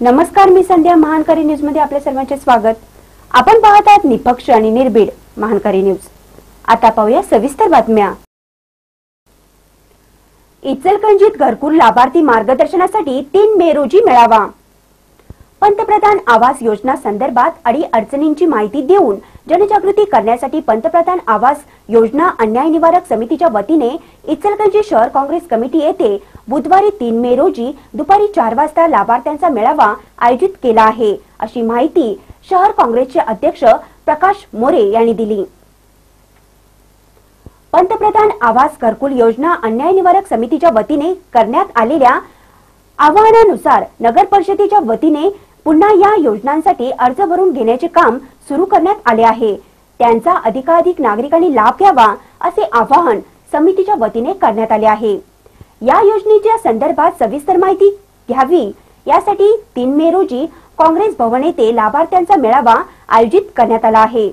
नमस्कार, मी संध्या. महानकारी न्यूज मध्ये आपल्या सर्वांचे स्वागत. आपण पाहत आहात निपक्ष आणि निर्भीड महानकारी न्यूज. आता पाहूया सविस्तर बातम्या. इचलकरंजीत घरकुल लाभार्थी मार्गदर्शनासाठी 3 मे रोजी मेळावा. पंतप्रधान आवास योजना संदर्भात अडीअडचणींची माहिती देऊन जनजागृती करण्यासाठी पंतप्रधान आवास योजना अन्याय निवारक समितीच्या वतीने इचलकरंजी शहर काँग्रेस कमिटी येथे बुधवारी 3 मे रोजी दुपारी 4 वाजता लाभार्थ्यांचा मेळावा आयोजित केला आहे, अशी माहिती शहर काँग्रेसचे अध्यक्ष प्रकाश मोरे यांनी दिली. पंतप्रधान आवास घरकुल योजना अन्याय निवारक समितीच्या वतीने करण्यात आलेल्या आवाहनानुसार नगर परिषदेच्या वतीने पुन्हा या योजनांसाठी अर्ज भरून घेण्याचे काम सुरू करण्यात आले आहे. त्यांचा अधिकाधिक नागरिकांनी लाभ घ्यावा असे आवाहन समितीच्या वतीने करण्यात आले आहे. या योजनेच्या संदर्भात सविस्तर माहिती घ्यावी यासाठी 3 मे रोजी काँग्रेस भवन येथे लाभार्थ्यांचा मेळावा आयोजित करण्यात आला आहे.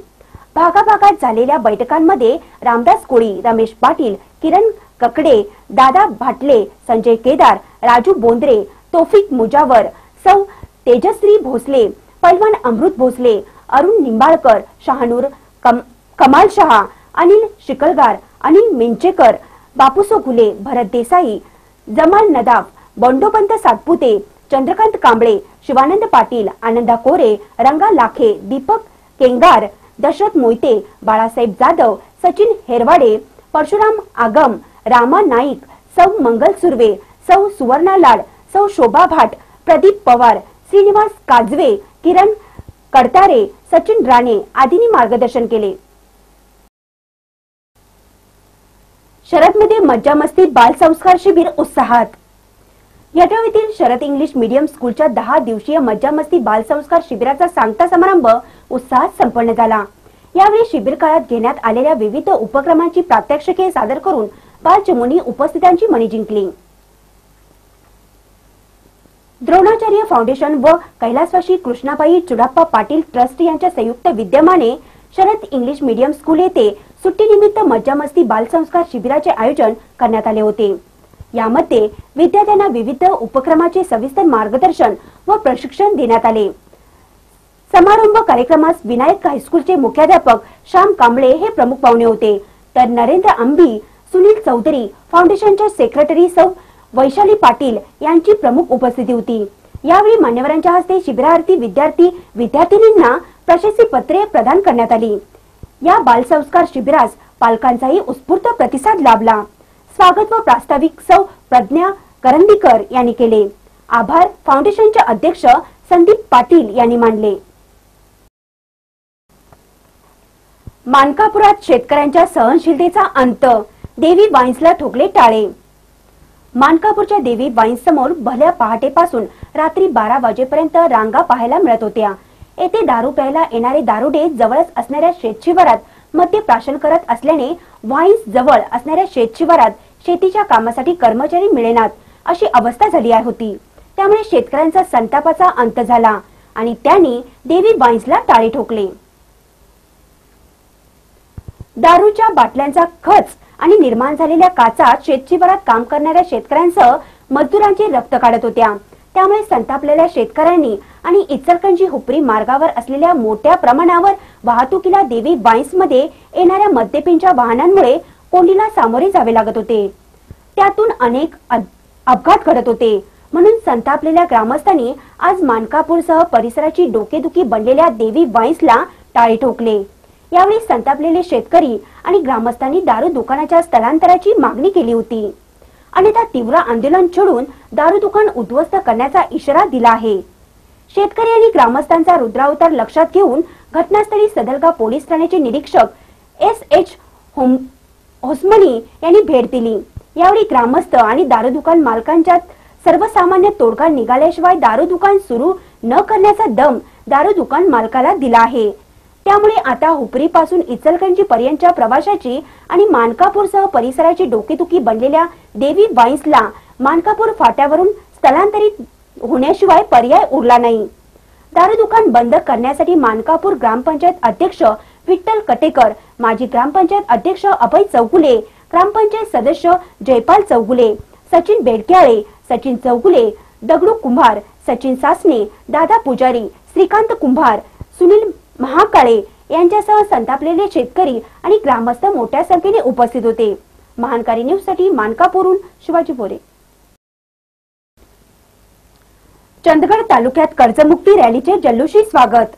भागाभागात झालेल्या बैठकांमध्ये रामदास कोळी, रमेश पाटील, किरण ककडे, दादा भाटले, संजय केदार, राजू बोंद्रे, तौफिक मुजावर, सौ तेजश्री भोसले, पैलवान अमृत भोसले, अरुण निंबाळकर, शहानूर कमाल शहा, अनिल शिकलगार, अनिल मिंचेकर, बापूसो घुले, भरत देसाई, जमाल नदाफ, बंडोपंत सातपुते, चंद्रकांत कांबळे, शिवानंद पाटील, आनंदा कोरे, रंगा लाखे, दीपक केंगार, दशरथ मोहिते, बाळासाहेब जाधव, सचिन हेरवाडे, परशुराम आगम, रामा नाईक, सौ मंगल सुर्वे, सौ सुवर्णा लाड, सौ शोभा भाट, प्रदीप पवार, श्रीनिवास काजवे, किरण कडतारे, सचिन राणे आदींनी मार्गदर्शन केले. शरदमध्ये मज्जा मस्ती बाल संस्कार शिबिर उत्साहात. येथील शरद इंग्लिश मीडियम स्कूलच्या 10 दिवसीय मज्जा मस्ती बाल संस्कार शिबिराचा सांगता समारंभ उत्साहात संपन्न झाला. यावेळी शिबिर काळात घेण्यात आलेल्या विविध उपक्रमांची प्रात्यक्षिके सादर करून बालचमूंनी उपस्थितांची मने जिंकली. द्रोणाचार्य फाउंडेशन व कैलासवासी कृष्णाबाई चुडाप्पा पाटील ट्रस्ट यांच्या संयुक्त विद्यमाने शरद इंग्लिश मीडियम स्कूल येथे सुट्टीनिमित्त मज्जा मस्ती बाल संस्कार शिबिराचे आयोजन करण्यात आले होते. यामध्ये विद्यार्थ्यांना विविध उपक्रमाचे सविस्तर मार्गदर्शन व प्रशिक्षण देण्यात आले. समारंभ कार्यक्रमास विनायक हायस्कूलचे मुख्याध्यापक श्याम कांबळे हे प्रमुख पाहुणे होते, तर नरेंद्र अंबी, सुनील चौधरी, फाउंडेशनच्या सेक्रेटरी सौ वैशाली पाटील यांची प्रमुख उपस्थिती होती. यावेळी मान्यवरांच्या हस्ते शिबिरार्थी विद्यार्थिनींना प्रशस्ती पत्रे प्रदान करण्यात आली. या बाल संस्कार शिबिरास पालकांचाही उत्स्फूर्त प्रतिसाद लाभला. स्वागत व प्रास्ताविक सौ प्रज्ञा करंदीकर यांनी केले. आभार फाउंडेशनचे अध्यक्ष संदीप पाटील यांनी मानले. मानकापुरात शेतकऱ्यांच्या सहनशीलतेचा अंत, देवी वाईन्सला ठोकले टाळे. मानकापूरच्या देवी वाईन्स समोर भल्या पहाटेपासून रात्री 12 वाजेपर्यंत रांगा पाहायला मिळत होत्या. येथे दारू प्यायला येणारे दारुडे जवळच असणाऱ्या शेतशिवारात मद्यप्राशन करत असल्याने वाईन्स जवळ असणाऱ्या शेतशिवारात शेतीच्या कामासाठी कर्मचारी मिळेनात अशी अवस्था झाली होती. त्यामुळे शेतकऱ्यांचा संतापाचा अंत झाला आणि त्यांनी देवी वाईन्सला टाळे ठोकले. दारूच्या बाटल्यांचा खच आणि निर्माण झालेल्या काचात शेतशिवारात काम करणाऱ्या शेतकऱ्यांसह मजदुरांचे रक्त काढत होत्या. त्यामुळे संतापलेल्या शेतकऱ्यांनी आणि इचलकरंजी हुपरी मार्गावर असलेल्या मोठ्या प्रमाणावर वाहतुकीला देवी वाईन्स मध्ये येणाऱ्या मद्यपींच्या वाहनांमुळे कोंडीला सामोरे जावे लागत होते. त्यातून अनेक अपघात घडत होते. म्हणून संतापलेल्या ग्रामस्थांनी आज मानकापूरसह परिसराची डोकेदुखी बनलेल्या देवी वाईन्सला टाळे ठोकले. यावेळी संतापलेले शेतकरी आणि ग्रामस्थांनी दारू दुकानाच्या स्थलांतराची मागणी केली होती. अन्यथा तीव्र आंदोलन छेडून दारू दुकान उद्ध्वस्त करण्याचा इशारा दिला आहे. शेतकरी आणि ग्रामस्थांचा रुद्रावतार लक्षात घेऊन घटनास्थळी सदलगा पोलीस ठाण्याचे निरीक्षक एस.एच. होसमनी यांनी भेट दिली. यावेळी ग्रामस्थ आणि दारू दुकान मालकांच्यात सर्वसामान्य तोडगा निघाल्याशिवाय दारू दुकान सुरू न करण्याचा दम दारू दुकान मालकाला दिला आहे. त्यामुळे आता हुपरी पासून इचलकरंजी पर्यंतच्या प्रवाशाची आणि मानकापूरसह परिसराची डोकेदुखी बनलेल्या देवी वाईन्सला मानकापूर फाट्यावरून स्थलांतरित होण्याशिवाय पर्याय उरला नाही. दारू दुकान बंद करण्यासाठी मानकापूर ग्रामपंचायत अध्यक्ष विठ्ठल कटेकर, माजी ग्रामपंचायत अध्यक्ष अभय चौगुले, ग्रामपंचायत सदस्य जयपाल चौगुले, सचिन बेडक्याळे, सचिन चौगुले, दगडू कुंभार, सचिन सासने, दादा पुजारी, श्रीकांत कुंभार, सुनील महाकाळे यांच्यासह संतापलेले शेतकरी आणि ग्रामस्थ मोठ्या संख्येने उपस्थित होते। महानकारी न्यूज साठी मानकापूरहून शिवाजी बोरे। चंदगड तालुक्यात कर्जमुक्ती रॅलीचे जल्लोषी स्वागत।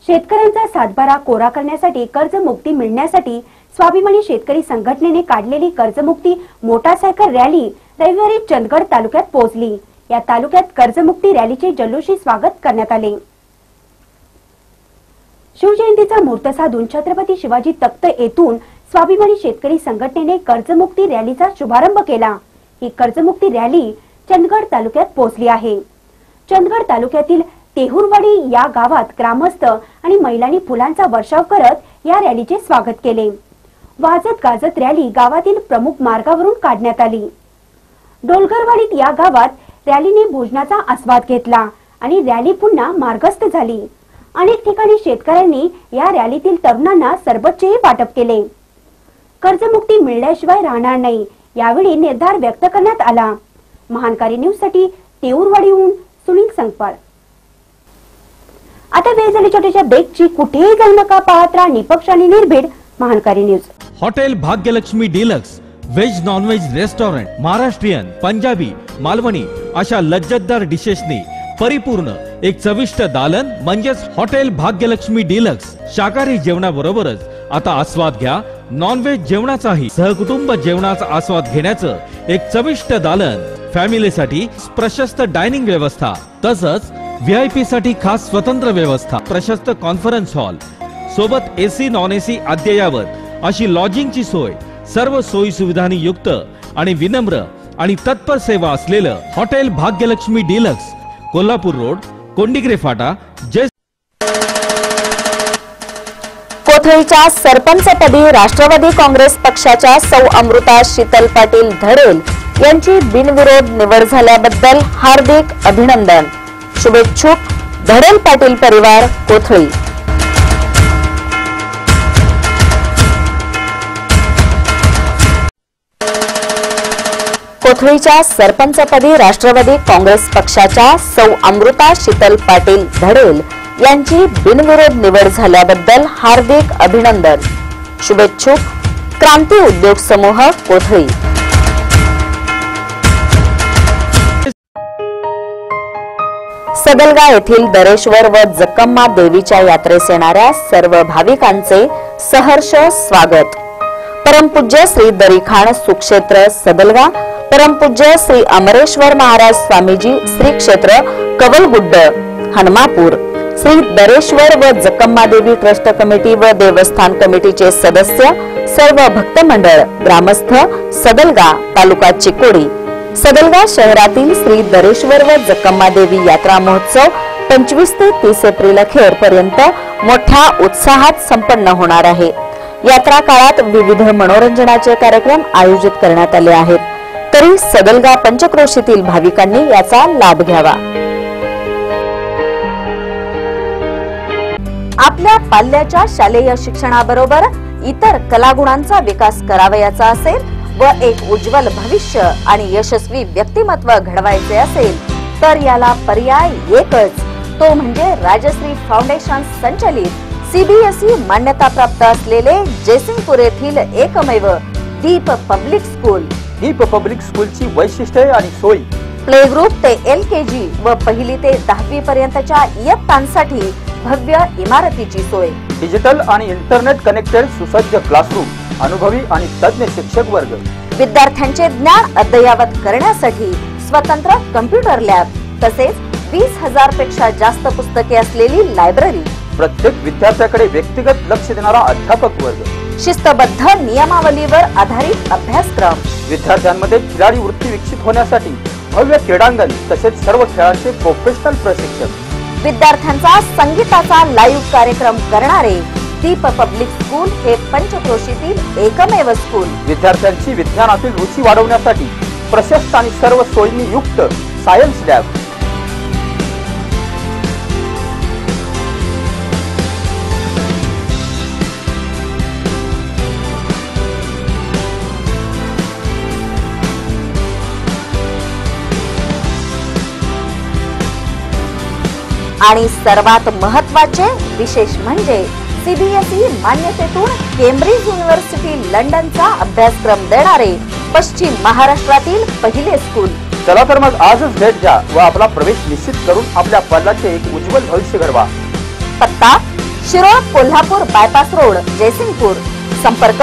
शेतकऱ्यांचा सातबारा कोरा करण्यासाठी कर्जमुक्ती मिळण्यासाठी स्वाभिमानी शेतकरी संघटनेने काढलेली कर्जमुक्ती मोटारसायकल रॅली रविवारी चंदगड तालुक्यात पोहोचली। या तालुक्यात कर्जमुक्ती रॅलीचे जल्लोषी स्वागत करण्यात आले। शिवजयंतीचा मुहूर्त साधून छत्रपती शिवाजी तख्त येथून स्वाभिमानी शेतकरी संघटनेने कर्जमुक्ती रॅलीचा शुभारंभ केला। ही कर्जमुक्ती रॅली चंदगड तालुक्यात पोहोचली आहे। चंदगड तालुक्यातील तेहुरवाडी या गावात ग्रामस्थ आणि महिलांनी फुलांचा वर्षाव करत या रॅलीचे स्वागत केले। वाजत गाजत रॅली गावातील प्रमुख मार्गावरून काढण्यात आली। डोलगरवाडीत या गावात रॅलीने भोजनाचा आस्वाद घेतला आणि रॅली पुन्हा मार्गस्थ झाली। अनेक ठिकाणी शेतकऱ्यांनी या रॅलीतील तरुणांना सरबतचेही वाटप केले। कर्जमुक्ती मिळण्याशिवाय राहणार नाही यावेळी निर्धार व्यक्त करण्यात आला। महानकारी न्यूज साठी तेऊरवाडीहून सुनील संगपाळ। आता वेळ झाली छोट्याशा ब्रेकची। कुठेही जाऊ नका, पाहत राहा निपक्ष आणि निर्भीड महानकारी news. Hotel Bhagyalakshmi deluxe veg non veg restaurant, Maharashtrian, Punjabi, Malvani अशा लज्जतदार डिशेसनी परिपूर्ण एक चविष्ट दालन म्हणजेच हॉटेल भाग्यलक्ष्मी डिलक्स। शाकाहारी जेवणाबरोबरच आता आस्वाद घ्या नॉन व्हेज जेवणाचाही। सहकुटुंब जेवणाचा आस्वाद घेण्याचं एक चविष्ट दालन, फॅमिलीसाठी प्रशस्त डायनिंग व्यवस्था, तसंच व्हीआयपी साठी खास स्वतंत्र व्यवस्था, प्रशस्त कॉन्फरन्स हॉल सोबत एसी नॉन एसी अद्ययावत अशी लॉजिंगची सोय, सर्व सोयी सुविधांनी युक्त आणि विनम्र आणि तत्पर सेवा असलेलं hotel Bhagyalakshmi deluxe, Kolhapur road, Kondigre फाटा, जय। कोथळीच्या सरपंचपदी राष्ट्रवादी काँग्रेस पक्षाच्या सौ अमृता शीतल पाटील धडेल यांची बिनविरोध निवड झाल्याबद्दल हार्दिक अभिनंदन। शुभेच्छुक धडेल पाटील परिवार, कोथळी। कोथळीच्या सरपंचपदी राष्ट्रवादी काँग्रेस पक्षाच्या सौ अमृता शीतल पाटील धडेल यांची बिनविरोध निवड झाल्याबद्दल हार्दिक अभिनंदन। शुभेच्छुक क्रांती उद्योग समूह, कोथळी। सदलगा येथील दरेश्वर व जक्कम्मा देवीच्या यात्रेस येणाऱ्या सर्व भाविकांचे सहर्ष स्वागत। परमपूज्य श्री दरीखाण सुक्षेत्र सदलगा, परमपूज्य श्री अमरेश्वर महाराज स्वामीजी श्री क्षेत्र कवलगुड्ड हनुमापूर, श्री दरेश्वर व जक्कम्मा देवी ट्रस्ट कमिटी व देवस्थान कमिटीचे सदस्य, सर्व भक्त मंडळ, ग्रामस्थ, सदलगा तालुका चिकोडी। सदलगा शहरातील श्री दरेश्वर व जक्कम्मा देवी यात्रा महोत्सव 25 ते 30 एप्रिल अखेर पर्यंत मोठ्या उत्साहात संपन्न होणार आहे। यात्रा काळात विविध मनोरंजनाचे कार्यक्रम आयोजित करण्यात आले आहेत, तरी सदलगा पंचक्रोशीतील भाविकांनी याचा लाभ घ्यावा। आपल्या पाल्याच्या शालेय शिक्षणाबरोबर इतर कलागुणांचा विकास करावयाचा असेल व एक उज्ज्वल भविष्य आणि यशस्वी व्यक्तिमत्व घडवायचे असेल तर याला पर्याय एकच, तो म्हणजे राजश्री फाउंडेशन संचलित सीबीएसई मान्यताप्राप्त असलेले जयसिंगपूर येथील एकमेव दीप पब्लिक स्कूल। दीप पब्लिक स्कूलची वैशिष्ट्ये आणि सोयी: प्ले ग्रुप ते LKG व पहिली ते 10वी पर्यंतच्या इयत्तांसाठी भव्य इमारतीची सोय, डिजिटल आणि इंटरनेट कनेक्टेड सुसज्ज क्लासरूम, अनुभवी आणि तज्ञ शिक्षक वर्ग, विद्यार्थ्यांचे ज्ञान अद्ययावत करण्यासाठी स्वतंत्र कम्प्युटर लॅब, तसेच 20,000 पेक्षा जास्त पुस्तके असलेली लायब्ररी, प्रत्येक विद्यार्थ्याकडे व्यक्तिगत लक्ष देणारा अध्यापक वर्ग, शिस्तबद्ध नियमावलीवर आधारित अभ्यासक्रम, विद्यार्थ्यांमध्ये खिलाडी वृत्ती विकसित होण्यासाठी भव्य क्रीडांगण तसेच सर्व खेळांचे प्रोफेशनल प्रशिक्षक, विद्यार्थ्यांचा संगीताचा लाईव्ह कार्यक्रम करणारे दीप पब्लिक स्कूल हे पंचक्रोशीतील एकमेव स्कूल। विद्यार्थ्यांची विज्ञानातील रुची वाढवण्यासाठी प्रशस्त आणि सर्व सोयींनी युक्त सायन्स लॅब, आणि सर्वात महत्त्वाचे विशेष म्हणजे CBSE मान्यतेतून केम्ब्रिज युनिव्हर्सिटी लंडनचा अभ्यासक्रम देणारे पश्चिम महाराष्ट्रातील पहिले स्कूल। चला तर मग आजच भेट द्या व आपला प्रवेश निश्चित करून आपल्या पाल्याचे एक उज्ज्वल भविष्य घडवा। पत्ता शिरोळ कोल्हापूर बायपास रोड जयसिंगपूर। संपर्क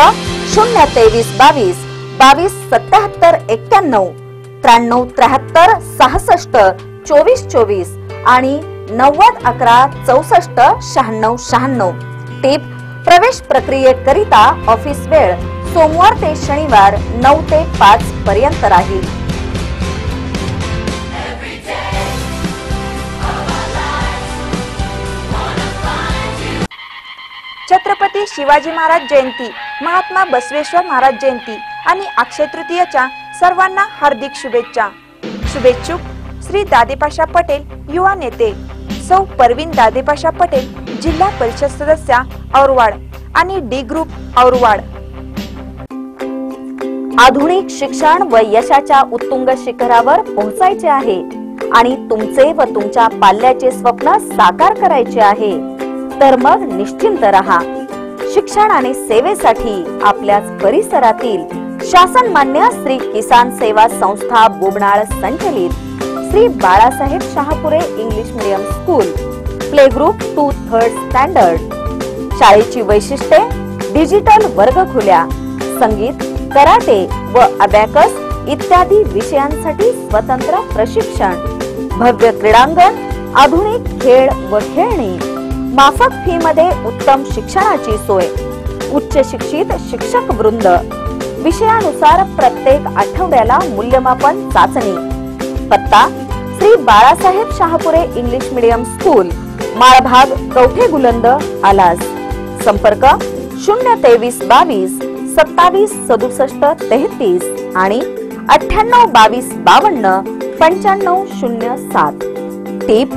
023 22 22 77 91 93 73 66 24 24 आणि 90 11 64 96 96। टिप प्रवेश प्रक्रियेकरिता ऑफिस वेळ सोमवार ते शनिवार 9 ते 5 पर्यंत राहील। छत्रपती शिवाजी महाराज जयंती, महात्मा बसवेश्वर महाराज जयंती आणि अक्षय तृतीयेच्या सर्वांना हार्दिक शुभेच्छा। शुभेच्छुक श्री दादेपाशा पटेल, युवा नेते सौ परवीन दादेपाशा पटेल, जिल्हा परिषद सदस्या औरवाड आणि डी ग्रुप औरवाड। आधुनिक शिक्षण व यशाच्या उत्तुंग शिखरावर पोहोचायचे आहे आणि तुमचे व तुमच्या पाल्याचे स्वप्न साकार करायचे आहे तर मग निश्चिंत रहा। शिक्षण आणि सेवेसाठी आपल्याच परिसरातील शासन मान्य श्री किसान सेवा संस्था बोबनाळ संचलित Shri Balasaheb Shahapure English medium school play group 2 3rd standard. शाळेची वैशिष्ट्ये डिजिटल वर्गखोल्या, संगीत, कराटे व अबॅकस इत्यादी विषयांसाठी स्वतंत्र प्रशिक्षण, भव्य क्रीडांगण, आधुनिक खेळ व खेळणी, माफक फी मध्ये उत्तम शिक्षणाची सोय, उच्च शिक्षित शिक्षक वृंद, विषयानुसार प्रत्येक आठवड्याला मूल्यमापन चाचणी। पत्ता Shri Balasaheb Shahapure English medium school, Malbhag, Kavathe Gulund, Alas. संपर्क 023 22 27 67 33 आणि 98 22 52 95 07। टिप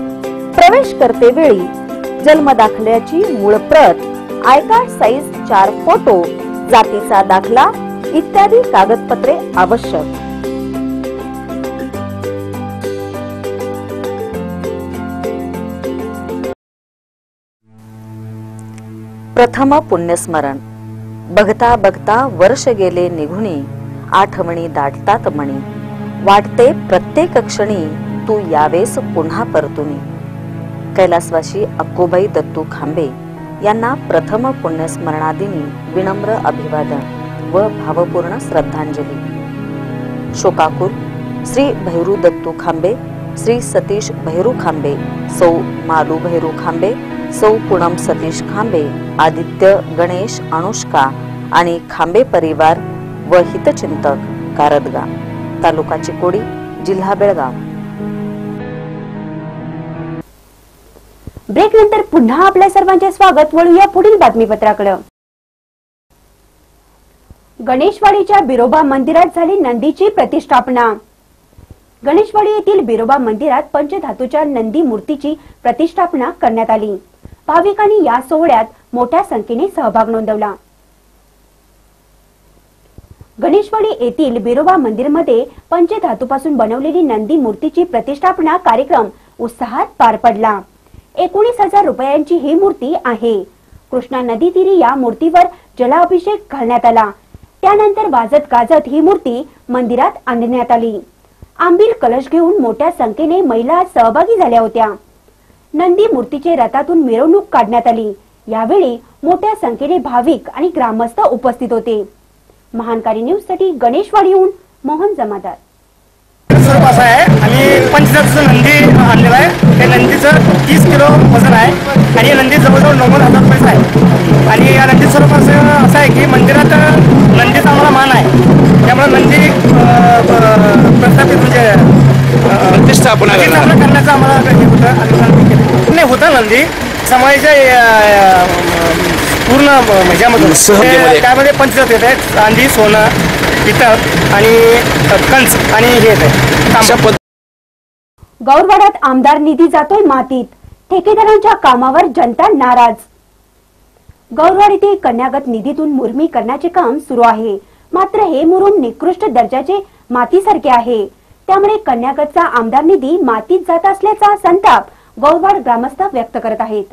प्रवेश करते वेळी जन्म दाखल्याची मूळ प्रत, आय कार्ड साइज 4 फोटो, जातीचा दाखला इत्यादी कागदपत्रे आवश्यक। प्रथम पुण्यस्मरण। बघता बघता वर्ष गेले निघुणी, आठवणी दाटतात मणी, वाटते प्रत्येक क्षणी तू यावेस पुन्हा परतुनी। कैलासवासी अक्कोबाई दत्तू खांबे यांना प्रथम पुण्यस्मरणादिनी विनम्र अभिवादन व भावपूर्ण श्रद्धांजली। शोकाकुल श्री भैरू दत्तू खांबे, श्री सतीश भैरू खांबे, सौ मालू भैरू खांबे, सौ पूनम सतीश खांबे, आदित्य गणेश अनुष्का आणि खांबे परिवार व हितचिंतक, कारदगा, तालुका चिकोडी, जिल्हा बेळगाव। ब्रेक नंतर पुन्हा आपल्या सर्वांचे स्वागत। वळूया पुढील बातमीपत्राकडे। गणेशवाडीच्या बिरोबा मंदिरात झाली नंदीची प्रतिष्ठापना। गणेशवाडी येथील बिरोबा मंदिरात पंचधातूच्या नंदी मूर्तीची प्रतिष्ठापना करण्यात आली। भाविकांनी या सोहळ्यात मोठ्या संख्येने सहभाग नोंदवला। गणेशवाडी येथील बिरोबा मंदिरमध्ये पंचधातूपासून बनवलेली नंदी मूर्तीची प्रतिष्ठापना कार्यक्रम उत्साहात पार पडला। 19,000 रुपयांची ही मूर्ती आहे। कृष्णा नदी तीरी या मूर्तीवर जलाभिषेक घालण्यात आला। त्यानंतर वाजत गाजत ही मूर्ती मंदिरात आणण्यात आली। आंबील कलश घेऊन मोठ्या संख्येने महिला सहभागी झाल्या होत्या। नंदी मूर्तीचे रथातून मिरवणूक काढण्यात आली। यावेळी मोठ्या संख्येने भाविक आणि ग्रामस्थ उपस्थित होते। महानकारी न्यूज साठी गणेशवाडीहून मोहन जमादार। स्वरूपाचा आहे आणि पंचधातूचं नंदी आणलेला आहे। त्या नंदीचं 30 किलो वजन आहे आणि नंदी जवळजवळ 90,000 रुपयाचा आहे। आणि या नंदी स्वरूपाचं असं आहे की मंदिरात नंदीचा आम्हाला मान आहे, त्यामुळे नंदी प्रस्थापित म्हणजे प्रतिष्ठापना करण्याचं आम्हाला हे होतं। नाही होता नंदी समाजाच्या पूर्ण ह्याच्यामधून त्यामध्ये पंचधातू येत आहेत, चांदी, सोनं, पितळ आणि कंच आणि हे येत आहे। गौरवाड्यात आमदार निधी जातोय मातीत, ठेकेदारांच्या कामावर जनता नाराज। गौरवाड येथे कन्यागत निधीतून मुरमी करण्याचे काम सुरू आहे, मात्र हे मुरुम निकृष्ट दर्जाचे मातीसारखे आहे। त्यामुळे कन्यागतचा आमदार निधी मातीत जात असल्याचा संताप गौरवाड ग्रामस्थ व्यक्त करत आहेत।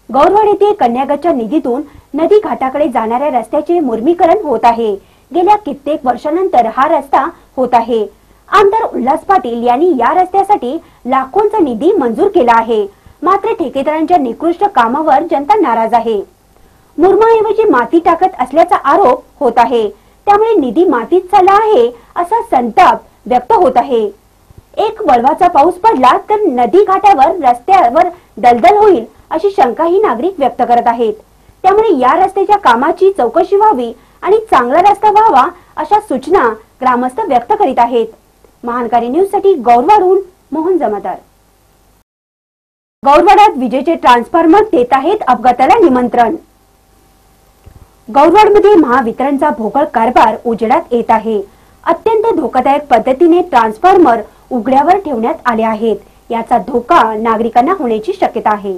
गौरवाड येथे कन्यागतच्या निधीतून नदी घाटाकडे जाणाऱ्या रस्त्याचे मुर्मीकरण होत आहे। गेल्या कित्येक वर्षानंतर हा रस्ता होत आहे। आमदार उल्हास पाटील यांनी या रस्त्यासाठी लाखोंचा निधी मंजूर केला आहे, मात्र ठेकेदारांच्या निकृष्ट कामावर जनता नाराज आहे। मुरमाऐवजी माती टाकत असल्याचा आरोप होत आहे, त्यामुळे निधी मातीत चालला आहे असा संताप व्यक्त होत आहे। एक वळवाचा पाऊस पडला तर नदी घाटावर रस्त्यावर दलदल होईल अशी शंकाही नागरिक व्यक्त करत आहेत। त्यामुळे या रस्त्याच्या कामाची चौकशी व्हावी आणि चांगला रस्ता व्हावा अशा सूचना ग्रामस्थ व्यक्त करीत आहेत। महानकारी न्यूज साठी गौरवाडहून मोहन जमादार। गौरवाडात विजेचे ट्रान्सफॉर्मर देत आहेत अपघाताला निमंत्रण। गौरवाडमध्ये महावितरणचा भोगळ कारभार उजेडात येत आहे। अत्यंत धोकादायक पद्धतीने ट्रान्सफॉर्मर उघड्यावर ठेवण्यात आले आहेत, याचा धोका नागरिकांना होण्याची शक्यता आहे।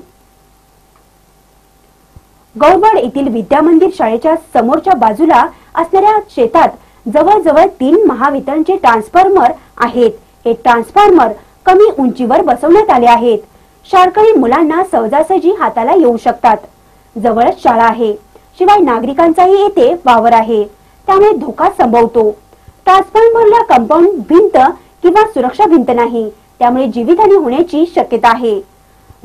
गौरवाड येथील विद्या मंदिर शाळेच्या समोरच्या बाजूला असणाऱ्या शेतात जवळजवळ 3 महावितरणचे ट्रान्सफॉर्मर आहेत। हे ट्रान्सफॉर्मर कमी उंचीवर बसवण्यात आले आहेत। शाळकरी मुलांना सहजासहजी हाताला येऊ शकतात। जवळच शाळा आहे, शिवाय नागरिकांचाही येथे वावर आहे, त्यामुळे धोका संभवतो। ट्रान्सफॉर्मरला कंपाऊंड भिंत किंवा सुरक्षा भिंत नाही, त्यामुळे जीवितहानी होण्याची शक्यता आहे।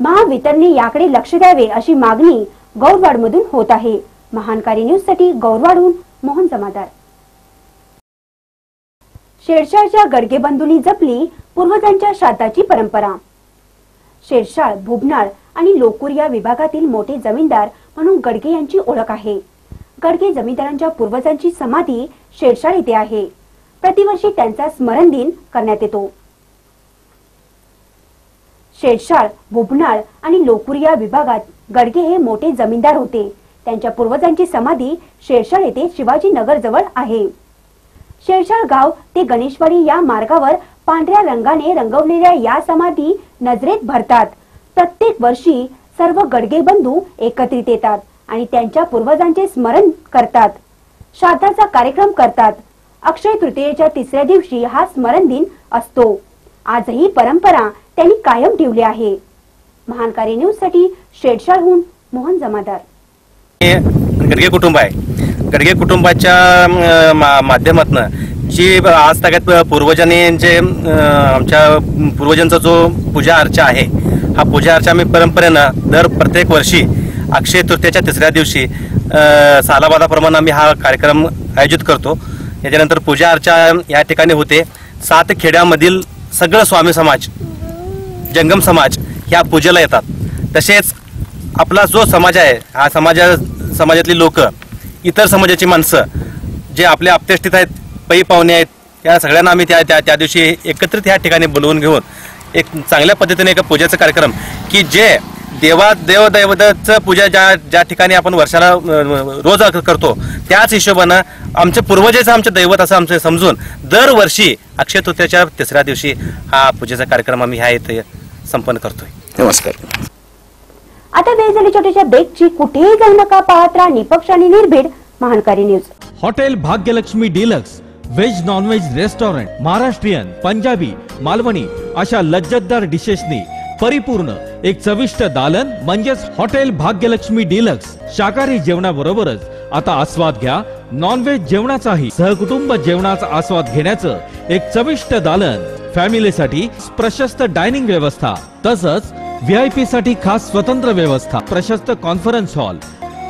महावितरणने याकडे लक्ष द्यावे अशी मागणी गौरवाडमधून होत आहे। महानकारी न्यूज साठी गौरवाडहून मोहन जमादार। शेरशाळच्या गडगे बंधूंनी जपली पूर्वजांच्या श्राद्धाची परंपरा। शेरशाळ, भुबनाळ आणि लोकूर या विभागातील मोठे जमीनदार म्हणून गडगे यांची ओळख आहे। गडगे जमीनदारांच्या पूर्वजांची समाधी शेरशाळ येथे आहे। प्रतिवर्षी त्यांचा स्मरण दिन करण्यात येतो। शेरशाळ, भुबनाळ आणि लोकूर या विभागात गडगे हे मोठे जमीनदार होते। त्यांच्या पूर्वजांची समाधी शेरशाळ येथे शिवाजी नगर जवळ आहे। शेरशाळ गाव ते गणेशवाडी या मार्गावर पांढऱ्या रंगाने रंगवलेल्या या समाधी नजरेत भरतात। प्रत्येक वर्षी सर्व गडगे बंधू एकत्रित येतात आणि त्यांच्या पूर्वजांचे स्मरण करतात, श्राद्धाचा कार्यक्रम करतात। अक्षय तृतीयेच्या तिसऱ्या दिवशी हा स्मरण दिन असतो। आजही परंपरा त्यांनी कायम ठेवली आहे। महानकारी न्यूज साठी शेरशाळहून मोहन जमादार। गडगे कुटुंब आहे। गडगे कुटुंबाच्या माध्यमातून जी आज तागात पूर्वजांनी जे आमच्या पूर्वजांचा जो पूजा अर्चा आहे, हा पूजा अर्चा आम्ही परंपरेनं दर प्रत्येक वर्षी अक्षय तृतीयेच्या तिसऱ्या दिवशी सालाबादाप्रमाणे आम्ही हा कार्यक्रम आयोजित करतो। याच्यानंतर पूजा अर्चा या ठिकाणी होते। 7 खेड्यामधील सगळं स्वामी समाज, जंगम समाज ह्या पूजेला येतात। तसेच आपला जो समाज आहे, हा समाजातली लोक, इतर समाजाची माणसं जे आपले आप्तेष्टित आहेत, पै पाहुणे आहेत, या सगळ्यांना आम्ही त्या दिवशी एकत्रित या ठिकाणी बोलवून घेऊन एक चांगल्या पद्धतीने एक पूजेचा कार्यक्रम की जे देवदैवताचं पूजा ज्या ठिकाणी आपण वर्षाला रोज करतो, त्याच हिशोबानं आमचे पूर्वजेचं आमचे दैवत असं आमचं समजून दरवर्षी अक्षय तृतीयेच्या तिसऱ्या दिवशी हा पूजेचा कार्यक्रम आम्ही ह्या इथे संपन्न करतोय। नमस्कार। आता वेळ झाली छोट्याशा ब्रेकची। कुठेही जाऊ नका, पाहत राहा निपक्ष आणि निर्भीड महानकारी news. Hotel Bhagyalakshmi deluxe veg non veg restaurant, Maharashtrian, Punjabi, Malvani अशा लज्जतदार डिशेसनी परिपूर्ण एक चविष्ट दालन म्हणजेच हॉटेल भाग्यलक्ष्मी डिलक्स। शाकाहारी जेवणाबरोबरच आता आस्वाद घ्या नॉनव्हेज जेवणाचाही। सहकुटुंब जेवणाचा आस्वाद घेण्याचं एक चविष्ट दालन, फॅमिलीसाठी प्रशस्त डायनिंग व्यवस्था, तसंच VIP साठी खास स्वतंत्र व्यवस्था, प्रशस्त कॉन्फरन्स हॉल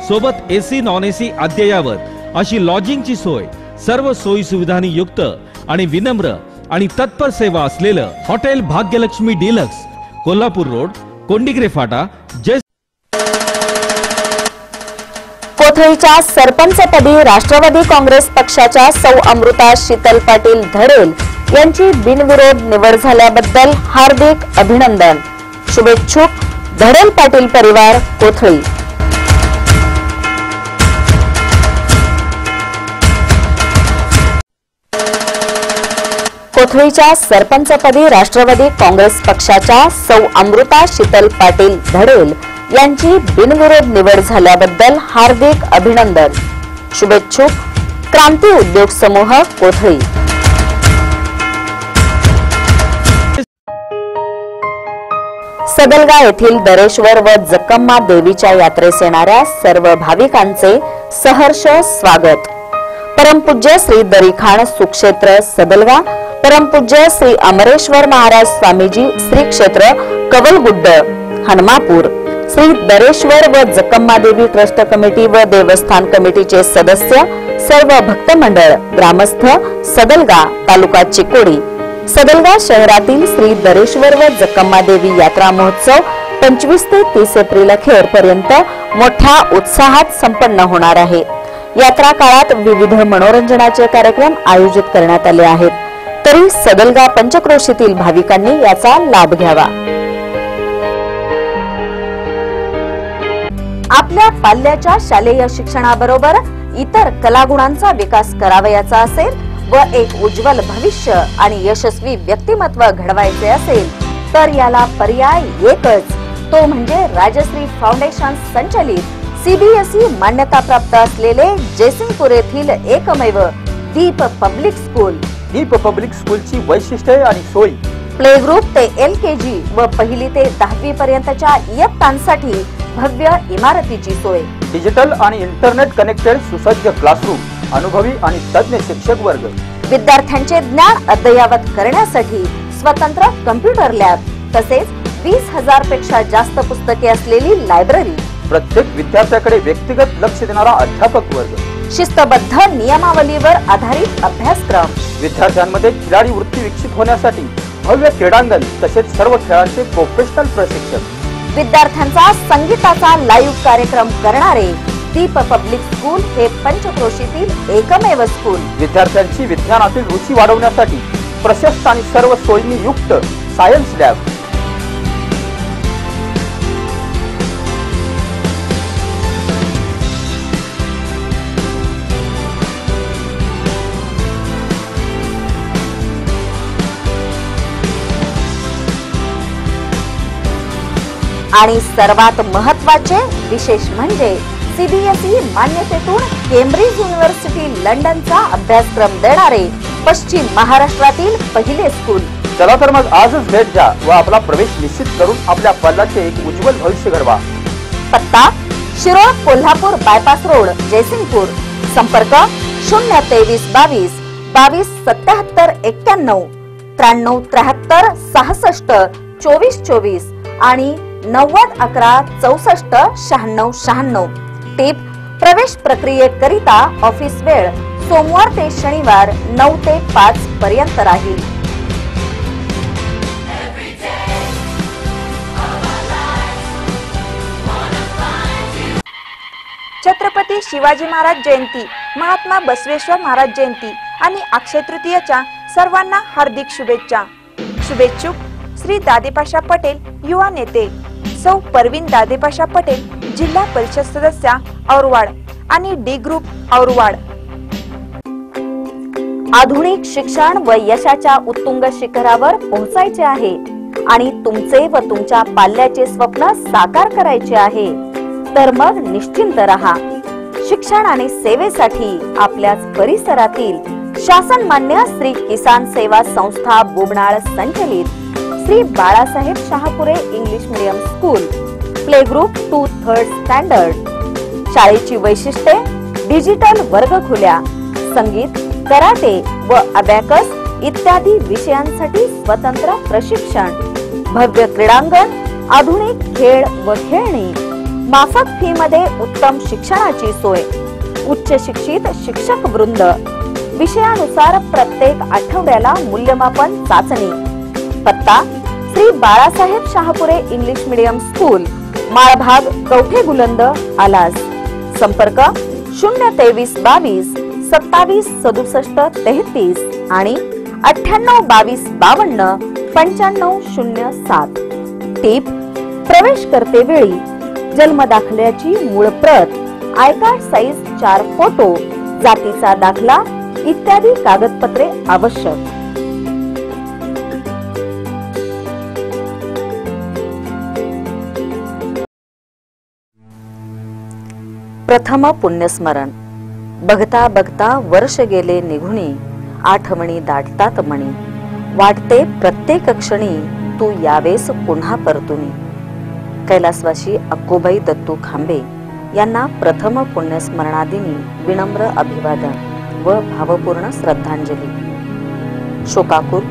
सोबत AC नॉन AC अद्ययावत अशी लॉजिंगची सोय, सर्व सोयी सुविधांनी युक्त आणि विनम्र आणि तत्पर सेवा असलेलं hotel Bhagyalakshmi deluxe, Kolhapur road, Kondigre फाटा, जय। कोथळीच्या सरपंचपदी राष्ट्रवादी काँग्रेस पक्षाच्या सौ अमृता शीतल पाटील धडेल यांची बिनविरोध निवड झाल्याबद्दल हार्दिक अभिनंदन। शुभेच्छुक धडेल पाटील परिवार, कोथळी। कोथळीच्या सरपंचपदी राष्ट्रवादी काँग्रेस पक्षाच्या सौ अमृता शीतल पाटील धडेल यांची बिनविरोध निवड झाल्याबद्दल हार्दिक अभिनंदन। शुभेच्छुक क्रांती उद्योग समूह, कोथळी। सदलगा येथील दरेश्वर व जक्कम्मा देवीच्या यात्रेस येणाऱ्या सर्व भाविकांचे सहर्ष स्वागत. परमपूज्य श्री दरीखाण सुक्षेत्र सदलगा, परमपूज्य श्री अमरेश्वर महाराज स्वामीजी श्री क्षेत्र कवलगुड्ड हनुमापूर, श्री दरेश्वर व जक्कम्मा देवी ट्रस्ट कमिटी व देवस्थान कमिटीचे सदस्य, सर्व भक्त मंडळ, ग्रामस्थ, सदलगा तालुका चिकोडी. सदलगा शहरातील श्री दरेश्वर व जक्कम्मा देवी यात्रा महोत्सव 25 ते 30 एप्रिल अखेर पर्यंत मोठ्या उत्साहात संपन्न होणार आहे. यात्रा काळात विविध मनोरंजनाचे कार्यक्रम आयोजित करण्यात आले आहेत, तरी सदलगा पंचक्रोशीतील भाविकांनी याचा लाभ घ्यावा. आपल्या पाल्याच्या शालेय शिक्षणाबरोबर इतर कलागुणांचा विकास करावयाचा असेल व एक उज्ज्वल भविष्य आणि यशस्वी व्यक्तिमत्व घडवायचे असेल तर याला पर्याय एकच, तो म्हणजे राजश्री फाउंडेशन संचलित सीबीएसई मान्यताप्राप्त असलेले जयसिंगपूर येथील एकमेव दीप पब्लिक स्कूल. दीप पब्लिक स्कूलची वैशिष्ट्ये आणि सोयी: प्ले ग्रुप ते LKG व पहिली ते 10वी पर्यंतच्या इयत्तांसाठी भव्य इमारतीची सोय, डिजिटल आणि इंटरनेट कनेक्टेड सुसज्ज क्लासरूम, अनुभवी आणि तज्ञ शिक्षक वर्ग, विद्यार्थ्यांचे ज्ञान अद्ययावत करण्यासाठी स्वतंत्र कम्प्युटर लॅब, तसेच 20,000 पेक्षा जास्त पुस्तके असलेली लायब्ररी, प्रत्येक विद्यार्थ्याकडे व्यक्तिगत लक्ष देणारा अध्यापक वर्ग, शिस्तबद्ध नियमावलीवर आधारित अभ्यासक्रम, विद्यार्थ्यांमध्ये खिलाडी वृत्ती विकसित होण्यासाठी भव्य क्रीडांगण तसेच सर्व खेळांचे प्रोफेशनल प्रशिक्षक, विद्यार्थ्यांचा संगीताचा लाईव्ह कार्यक्रम करणारे दीप पब्लिक स्कूल हे पंचक्रोशीतील एकमेव स्कूल. विद्यार्थ्यांची विज्ञानातील रुची वाढवण्यासाठी प्रशस्त आणि सर्व सोयींनी युक्त सायन्स लॅब, आणि सर्वात महत्त्वाचे विशेष म्हणजे सीबीएसई मान्यतेतून केम्ब्रिज युनिव्हर्सिटी लंडनचा अभ्यासक्रम देणारे पश्चिम महाराष्ट्रातील पहिले स्कूल. चला तर मग आजच भेट द्या व आपला प्रवेश निश्चित करून आपल्या पल्ल्याचे एक उज्ज्वल भविष्य घडवा. पत्ता: शिरोळ कोल्हापूर बायपास रोड, जयसिंगपूर. संपर्क: 02322 22 77 91 93 73 66 24 24 आणि 90 11 64 96 96. टिप: प्रवेश प्रक्रियेकरिता ऑफिस वेळ सोमवार ते शनिवार 9 ते 5 पर्यंत राहील. छत्रपती शिवाजी महाराज जयंती, महात्मा बसवेश्वर महाराज जयंती आणि अक्षय तृतीयेच्या सर्वांना हार्दिक शुभेच्छा. शुभेच्छुक श्री दादेपाशा पटेल, युवा नेते, सौ परवीन दादेपाशा पटेल, जिल्हा परिषद सदस्या औरवाड आणि डी ग्रुप औरवाड. आधुनिक शिक्षण व यशाच्या उत्तुंग शिखरावर पोहोचायचे आहे आणि तुमचे व तुमच्या पाल्याचे स्वप्न साकार करायचे आहे तर मग निश्चिंत रहा. शिक्षण आणि सेवेसाठी आपल्याच परिसरातील शासनमान्य श्री किसान सेवा संस्था बोबनाळ संचलित Shri Balasaheb Shahapure English medium school, play group 2 3rd standard. शाळेची वैशिष्ट्ये: डिजिटल वर्गखोल्या, संगीत, कराटे व अबॅकस इत्यादी विषयांसाठी स्वतंत्र प्रशिक्षण, भव्य क्रीडांगण, आधुनिक खेळ व खेळणी, माफक फी मध्ये उत्तम शिक्षणाची सोय, उच्च शिक्षित शिक्षक वृंद, विषयानुसार प्रत्येक आठवड्याला मूल्यमापन चाचणी. पत्ता: Shri Balasaheb Shahapure English medium school, Malbhag, Kavathe Buland, Alas. संपर्क: 02322 27 67 33 आणि 98 22 52 9507. टिप: प्रवेश करते वेळी जन्मदाखल्याची मूळ प्रत, आय कार्ड साईज 4 फोटो, जातीचा दाखला इत्यादी कागदपत्रे आवश्यक. प्रथम पुण्यस्मरण. बघता बघता वर्ष गेले निघुणी, आठवणी दाटतात मणी, वाटते प्रत्येक क्षणी तू यावेस पुन्हा परतुनी. कैलासवासी अक्कोबाई दत्तू खांबे यांना प्रथम पुण्यस्मरणादिनी विनम्र अभिवादन व भावपूर्ण श्रद्धांजली। शोकाकुल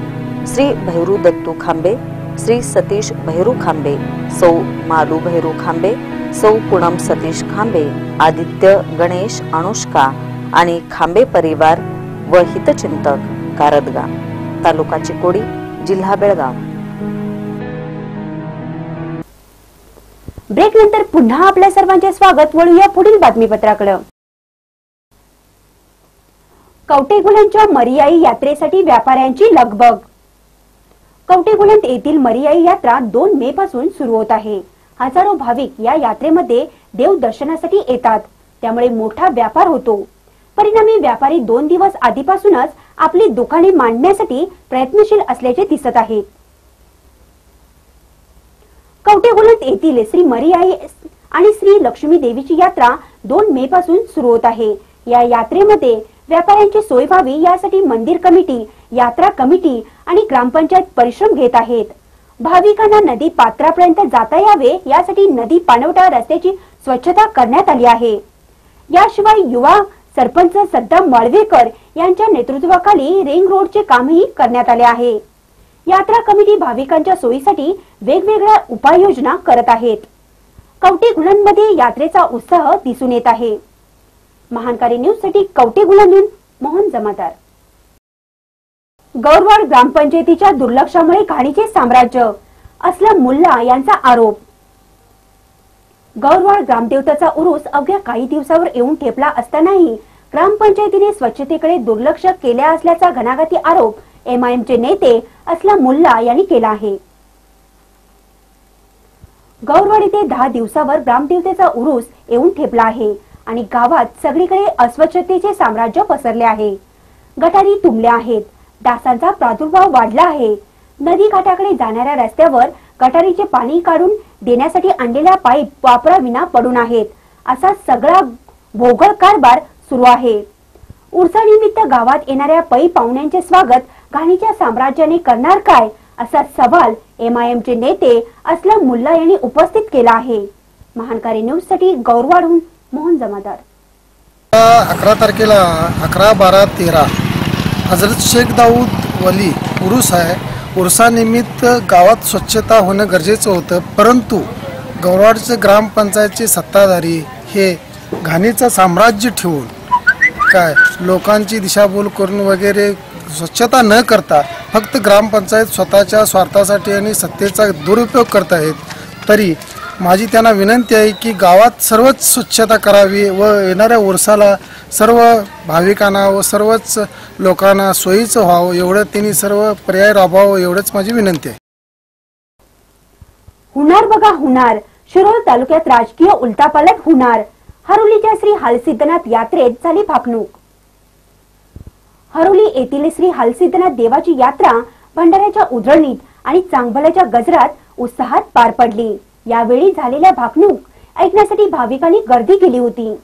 श्री भैरू दत्तू खांबे, श्री सतीश भैरू खांबे, सौ मालू भैरू खांबे, सौ पूनम सतीश खांबे, आदित्य गणेश अनुष्का आणि खांबे परिवार व हितचिंतक कारदगा, तालुका चिकोडी, जिल्हा बेळगाव। ब्रेक नंतर पुन्हा आपल्या सर्वांचे स्वागत। वळूया पुढील बातमीपत्राकडे। कवटेगुलांच्या मरियाई यात्रेसाठी व्यापाऱ्यांची लगबग। कवटेगुलंत येथील मरियाई यात्रा 2 मे पासून सुरू होत आहे। हजारो भाविक या यात्रेमध्ये देव दर्शनासाठी येतात, त्यामुळे मोठा व्यापार होतो। परिणामी व्यापारी 2 दिवस आधीपासूनच आपली दुकाने मांडण्यासाठी प्रयत्नशील असल्याचे दिसत आहे। कवटेगुलंत येथील श्री मरियाई आणि श्री लक्ष्मी देवीची यात्रा 2 मे पासून सुरू होत आहे। या यात्रेमध्ये व्यापाऱ्यांची सोय व्हावी यासाठी मंदिर कमिटी, यात्रा कमिटी आणि ग्रामपंचायत परिश्रम घेत आहेत। भाविकांना नदी पात्रापर्यंत जाता यावे यासाठी नदी पाणवठा रस्त्याची स्वच्छता करण्यात आली आहे। याशिवाय युवा सरपंच सद्दाम माळवेकर यांच्या नेतृत्वाखाली रिंग रोडचे कामही करण्यात आले आहे। यात्रा कमिटी भाविकांच्या सोयीसाठी वेगवेगळ्या उपाययोजना करत आहेत। कवटेगुलंमध्ये यात्रेचा उत्साह दिसून येत आहे। महानकारी न्यूज साठी कवटेगुलंदून मोहन जमादार। गौरवाड ग्रामपंचायतीच्या दुर्लक्षामुळे घाणीचे साम्राज्य, असलम मुल्ला यांचा आरोप। गौरवाड ग्रामदेवताचा उरूस अवघ्या काही दिवसावर येऊन ठेपला असतानाही ग्रामपंचायतीने स्वच्छतेकडे दुर्लक्ष केले असल्याचा घणाघाती आरोप एमआयएमचे नेते असलम मुल्ला यांनी केला आहे। गौरवाड येथे 10 दिवसावर ग्रामदेवतेचा उरूस येऊन ठेपला आहे आणि गावात सगळीकडे अस्वच्छतेचे साम्राज्य पसरले आहे। गटारी तुंबल्या आहेत, डासांचा प्रादुर्भाव वाढला आहे। नदी घाटाकडे जाणाऱ्या रस्त्यावर गटारीचे पाणी काढून देण्यासाठी आणलेल्या पाईप वापराविना पडून आहेत, असा सगळा भोगळ कारभार सुरू आहे। उर्सानिमित्त गावात येणाऱ्या पै पाहुण्यांचे स्वागत घाणीच्या साम्राज्याने करणार काय, असा सवाल एमआयएमचे नेते असलम मुल्ला यांनी उपस्थित केला आहे। महानकारी न्यूज साठी गौरवाडहून मोहन जमादार। 11 तारखेला 11, 12, 13 हजरत शेख दाऊद वली उरूस आहे। उर्सानिमित्त गावात स्वच्छता होणं गरजेचं होतं, परंतु गौरवाडचे ग्रामपंचायतचे सत्ताधारी हे घाणीचं साम्राज्य ठेवून काय लोकांची दिशाभूल करून वगैरे स्वच्छता न करता फक्त ग्रामपंचायत स्वतःच्या स्वार्थासाठी आणि सत्तेचा दुरुपयोग करत आहेत। तरी माझी त्यांना विनंती आहे की गावात सर्वच स्वच्छता करावी व येणाऱ्या उर्साला सर्व भाविकांना व सर्वच लोकांना सोयीचं व्हावं, एवढं त्यांनी सर्व पर्याय राबवावं, एवढंच माझी विनंती आहे। हुनार बघा हुनार, शिरोळ तालुक्यात राजकीय उलटापालट होणार। हरोलीच्या श्री हालसिद्धनाथ यात्रेत झाली भाकणूक। हरोली येथील श्री हालसिद्धनाथ देवाची यात्रा भंडाऱ्याच्या उधळणीत आणि चांगभल्याच्या गजरात उत्साहात पार पडली। यावेळी झालेल्या भाकणूक ऐकण्यासाठी भाविकांनी गर्दी केली होती।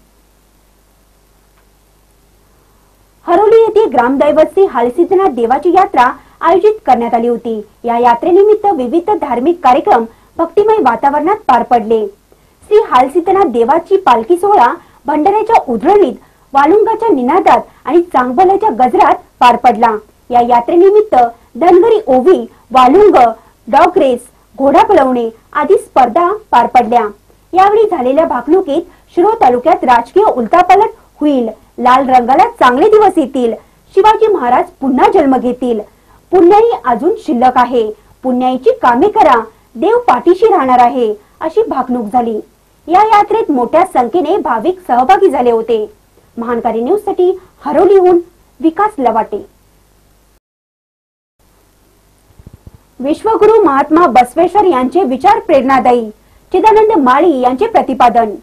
हरोली येथे ग्रामदैवत श्री हालसिद्धनाथ देवाची यात्रा आयोजित करण्यात आली होती। या यात्रेनिमित्त विविध धार्मिक कार्यक्रम भक्तिमय वातावरणात पार पडले। श्री हालसिद्धनाथ देवाची पालखी सोहळा भंडाऱ्याच्या उधळणीत वालुंगाच्या निनादात आणि चांगभल्याच्या गजरात पार पडला। या यात्रेनिमित्त धनगरी ओवी, वालुंग, डॉग रेस, घोडा पळवणे आदी स्पर्धा पार पडल्या। यावेळी झालेल्या भाकणुकीत शिरोळ तालुक्यात राजकीय उलटापालट होईल। लाल रंगाला चांगले दिवस येतील। शिवाजी महाराज पुन्हा जन्म घेतील। पुण्याई अजून शिल्लक आहे। पुण्याईची कामे करा, देव पाठीशी राहणार आहे, अशी भाकणूक झाली। या यात्रेत मोठ्या संख्येने भाविक सहभागी झाले होते। महानकारी न्यूज साठी हरोलीहून विकास लवाटे। विश्वगुरु महात्मा बसवेश्वर यांचे विचार प्रेरणादायी, चिदानंद माळी यांचे प्रतिपादन।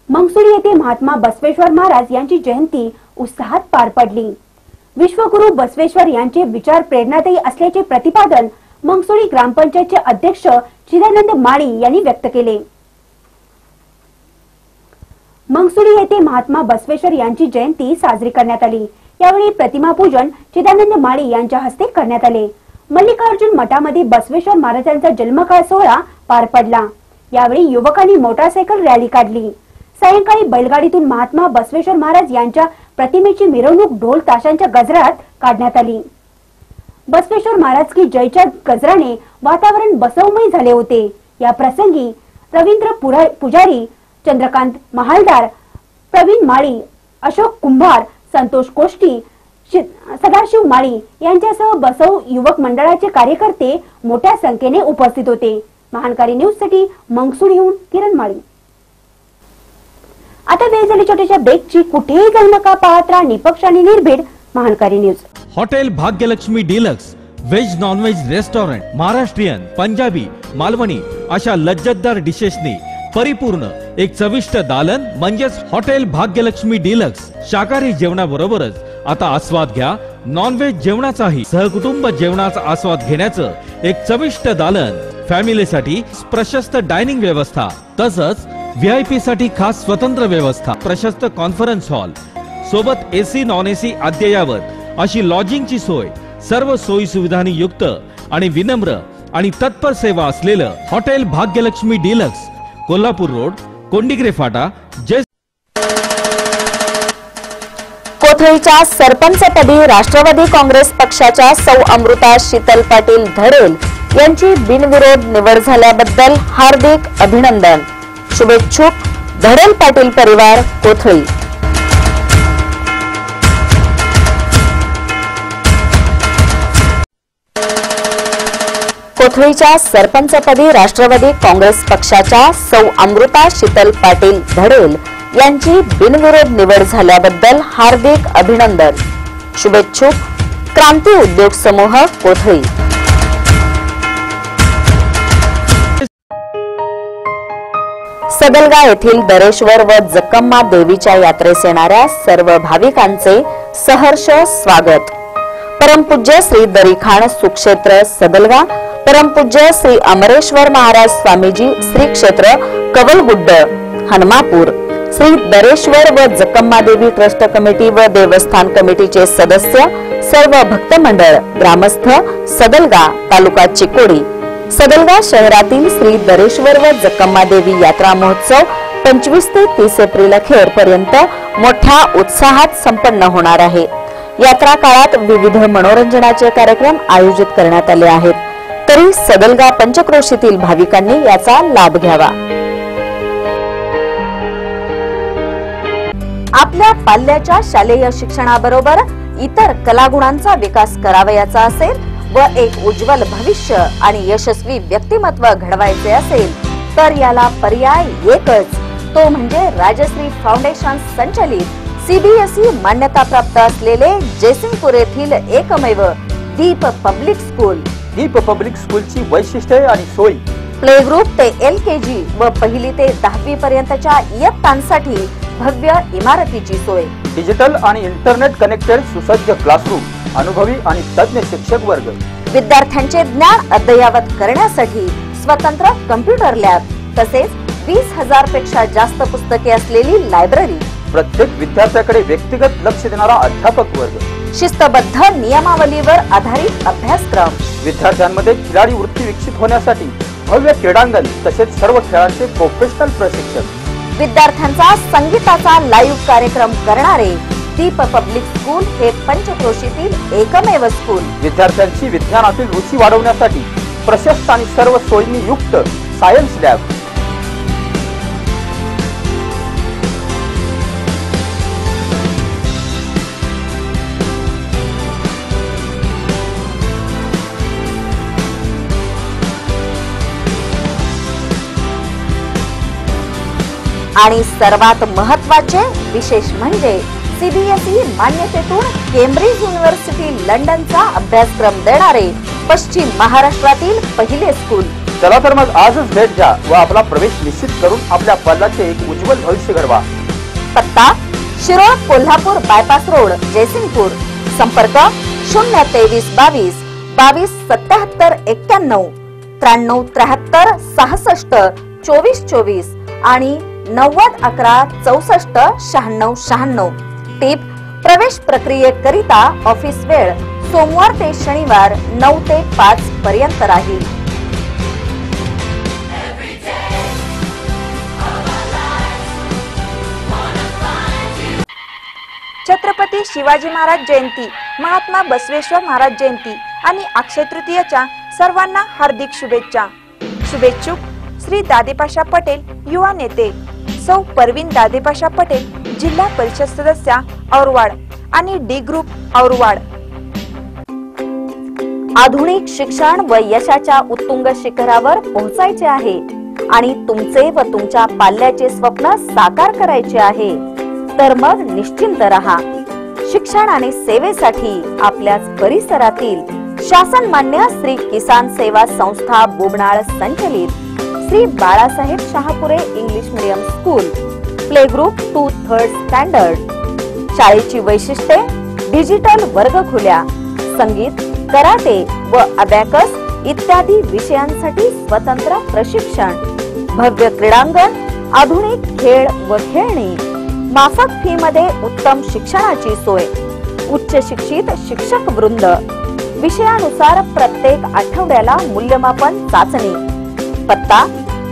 मंगसुळी येथे महात्मा बसवेश्वर महाराज यांची जयंती उत्साहात पार पडली। विश्वगुरु बसवेश्वर यांचे विचार प्रेरणादायी असल्याचे प्रतिपादन मंगसुळी ग्रामपंचायतचे अध्यक्ष चिदानंद माळी यांनी व्यक्त केले। मंगसुळी येथे महात्मा बसवेश्वर यांची जयंती साजरी करण्यात आली। यावेळी प्रतिमा पूजन चिदानंद माळी यांच्या हस्ते करण्यात आले। मल्लिकार्जुन मठामध्ये बसवेश्वर महाराजांचा जन्मकाळ सोहळा पार पडला। यावेळी युवकांनी मोटारसायकल रॅली काढली। सायंकाळी बैलगाडीतून महात्मा बसवेश्वर महाराज यांच्या प्रतिमेची मिरवणूक ढोल ताशांच्या गजरात काढण्यात आली। बसवेश्वर महाराज की जयच्या गजराने वातावरण बसवमय झाले होते। या प्रसंगी रवींद्र पुजारी, चंद्रकांत महालदार, प्रवीण माळी, अशोक कुंभार, संतोष कोष्टी, सदाशिव माळी यांच्यासह बसव युवक मंडळाचे कार्यकर्ते मोठ्या संख्येने उपस्थित होते। महानकारी न्यूज साठी मंगसुळीहून किरण माळी। आता वेळ झाली छोट्याशा ब्रेकची। कुठेही जाऊ नका, पाहत राहा निपक्ष आणि निर्भीड महानकारी news. Hotel Bhagyalakshmi deluxe veg non veg restaurant Maharashtrian, Punjabi, Malvani अशा लज्जतदार डिशेसनी परिपूर्ण एक चविष्ट दालन म्हणजेच हॉटेल भाग्यलक्ष्मी डिलक्स। शाकाहारी जेवणाबरोबरच आता आस्वाद घ्या नॉनव्हेज जेवणाचाही। सहकुटुंब जेवणाचा आस्वाद घेण्याचं एक चविष्ट दालन, फॅमिलीसाठी प्रशस्त डायनिंग व्यवस्था, तसंच VIP साठी खास स्वतंत्र व्यवस्था, प्रशस्त कॉन्फरन्स हॉल सोबत AC नॉन AC अद्ययावत अशी लॉजिंगची सोय, सर्व सोयी सुविधांनी युक्त आणि विनम्र आणि तत्पर सेवा असलेलं hotel Bhagyalakshmi deluxe, Kolhapur road, Kondigre फाटा, जय। कोथळीच्या सरपंचपदी राष्ट्रवादी काँग्रेस पक्षाच्या सौ अमृता शीतल पाटील धडेल यांची बिनविरोध निवड झाल्याबद्दल हार्दिक अभिनंदन। शुभेच्छुक धडेल पाटील परिवार, कोथळी। कोथळीच्या सरपंचपदी राष्ट्रवादी काँग्रेस पक्षाच्या सौ अमृता शीतल पाटील धडेल यांची बिनविरोध निवड झाल्याबद्दल हार्दिक अभिनंदन। शुभेच्छुक क्रांती उद्योग समूह, कोथळी। सदलगा येथील दरेश्वर व जक्कम्मा देवीच्या यात्रेस येणाऱ्या सर्व भाविकांचे सहर्ष स्वागत। परमपूज्य श्री दरीखाण सुक्षेत्र सदलगा, परमपूज्य श्री अमरेश्वर महाराज स्वामीजी श्री क्षेत्र कवलगुड्ड हनुमापूर, श्री दरेश्वर व जक्कम्मा देवी ट्रस्ट कमिटी व देवस्थान कमिटीचे सदस्य, सर्व भक्त मंडळ, ग्रामस्थ, सदलगा तालुका चिकोडी। सदलगा शहरातील श्री दरेश्वर व जक्कम्मा देवी यात्रा महोत्सव 25 ते 30 एप्रिल अखेर पर्यंत मोठ्या उत्साहात संपन्न होणार आहे। यात्रा काळात विविध मनोरंजनाचे कार्यक्रम आयोजित करण्यात आले आहेत, तरी सदलगा पंचक्रोशीतील भाविकांनी याचा लाभ घ्यावा। आपल्या पाल्याच्या शालेय शिक्षणाबरोबर इतर कलागुणांचा विकास करावयाचा असेल व एक उज्ज्वल भविष्य आणि यशस्वी व्यक्तिमत्व घडवायचे असेल तर याला पर्याय एकच, तो म्हणजे राजश्री फाउंडेशन संचलित CBSE मान्यताप्राप्त असलेले जयसिंगपूर येथील एकमेव दीप पब्लिक स्कूल। दीप पब्लिक स्कूलची वैशिष्ट्ये आणि सोयी: प्ले ग्रुप ते LKG व पहिली ते 10वी पर्यंतच्या इयत्तांसाठी भव्य इमारतीची सोय, डिजिटल आणि इंटरनेट कनेक्टेड सुसज्ज क्लासरूम, अनुभवी आणि तज्ञ शिक्षक वर्ग, विद्यार्थ्यांचे ज्ञान अद्ययावत करण्यासाठी स्वतंत्र कम्प्युटर लॅब, तसेच 20,000 पेक्षा जास्त पुस्तके असलेली लायब्ररी, प्रत्येक विद्यार्थ्याकडे व्यक्तिगत लक्ष देणारा अध्यापक वर्ग, शिस्तबद्ध नियमावलीवर आधारित अभ्यासक्रम, विद्यार्थ्यांमध्ये खिलाडी वृत्ती विकसित होण्यासाठी भव्य क्रीडांगण तसेच सर्व खेळांचे प्रोफेशनल प्रशिक्षक, विद्यार्थ्यांचा संगीताचा लाईव्ह कार्यक्रम करणारे दीप पब्लिक स्कूल हे पंचक्रोशीतील एकमेव स्कूल। विद्यार्थ्यांची विज्ञानातील रुची वाढवण्यासाठी प्रशस्त आणि सर्व सोयींनी युक्त सायन्स लॅब, आणि सर्वात महत्त्वाचे विशेष म्हणजे CBSE मान्यतेतून केम्ब्रिज युनिव्हर्सिटी लंडनचा अभ्यासक्रम देणारे पश्चिम महाराष्ट्रातील पहिले स्कूल। चला तर मग आजच भेट द्या व आपला प्रवेश निश्चित करून आपल्या पाल्याचे एक उज्ज्वल भविष्य घडवा। पत्ता: शिरोळ कोल्हापूर बायपास रोड, जयसिंगपूर। संपर्क: 023 22 22 77 91 93 73 66 24 24 आणि 90 11 64 96 96। टिप: प्रवेश प्रक्रियेकरिता ऑफिस वेळ सोमवार ते शनिवार 9 ते 5 पर्यंत राहील। छत्रपती शिवाजी महाराज जयंती, महात्मा बसवेश्वर महाराज जयंती आणि अक्षय तृतीयेच्या सर्वांना हार्दिक शुभेच्छा. शुभेच्छुक श्री दादेपाशा पटेल, युवा नेते सौ परवीन दादेपाशा पटेल, जिल्हा परिषद सदस्या औरवाड आणि डी ग्रुप औरवाड. आधुनिक शिक्षण व यशाच्या उत्तुंग शिखरावर पोहोचायचे आहे आणि तुमचे व तुमच्या पाल्याचे स्वप्न साकार करायचे आहे, तर मग निश्चिंत रहा. शिक्षण आणि सेवेसाठी आपल्याच परिसरातील शासन मान्य श्री किसान सेवा संस्था बोबनाळ संचलित Shri Balasaheb Shahapure English medium school play group 2 3rd standard. शाळेची वैशिष्ट्ये: डिजिटल वर्गखोल्या, संगीत, कराटे व अबॅकस इत्यादी विषयांसाठी स्वतंत्र प्रशिक्षण, भव्य क्रीडांगण, आधुनिक खेळ व खेळणी, माफक फी मध्ये उत्तम शिक्षणाची सोय, उच्च शिक्षित शिक्षक वृंद, विषयानुसार प्रत्येक आठवड्याला मूल्यमापन चाचणी. पत्ता: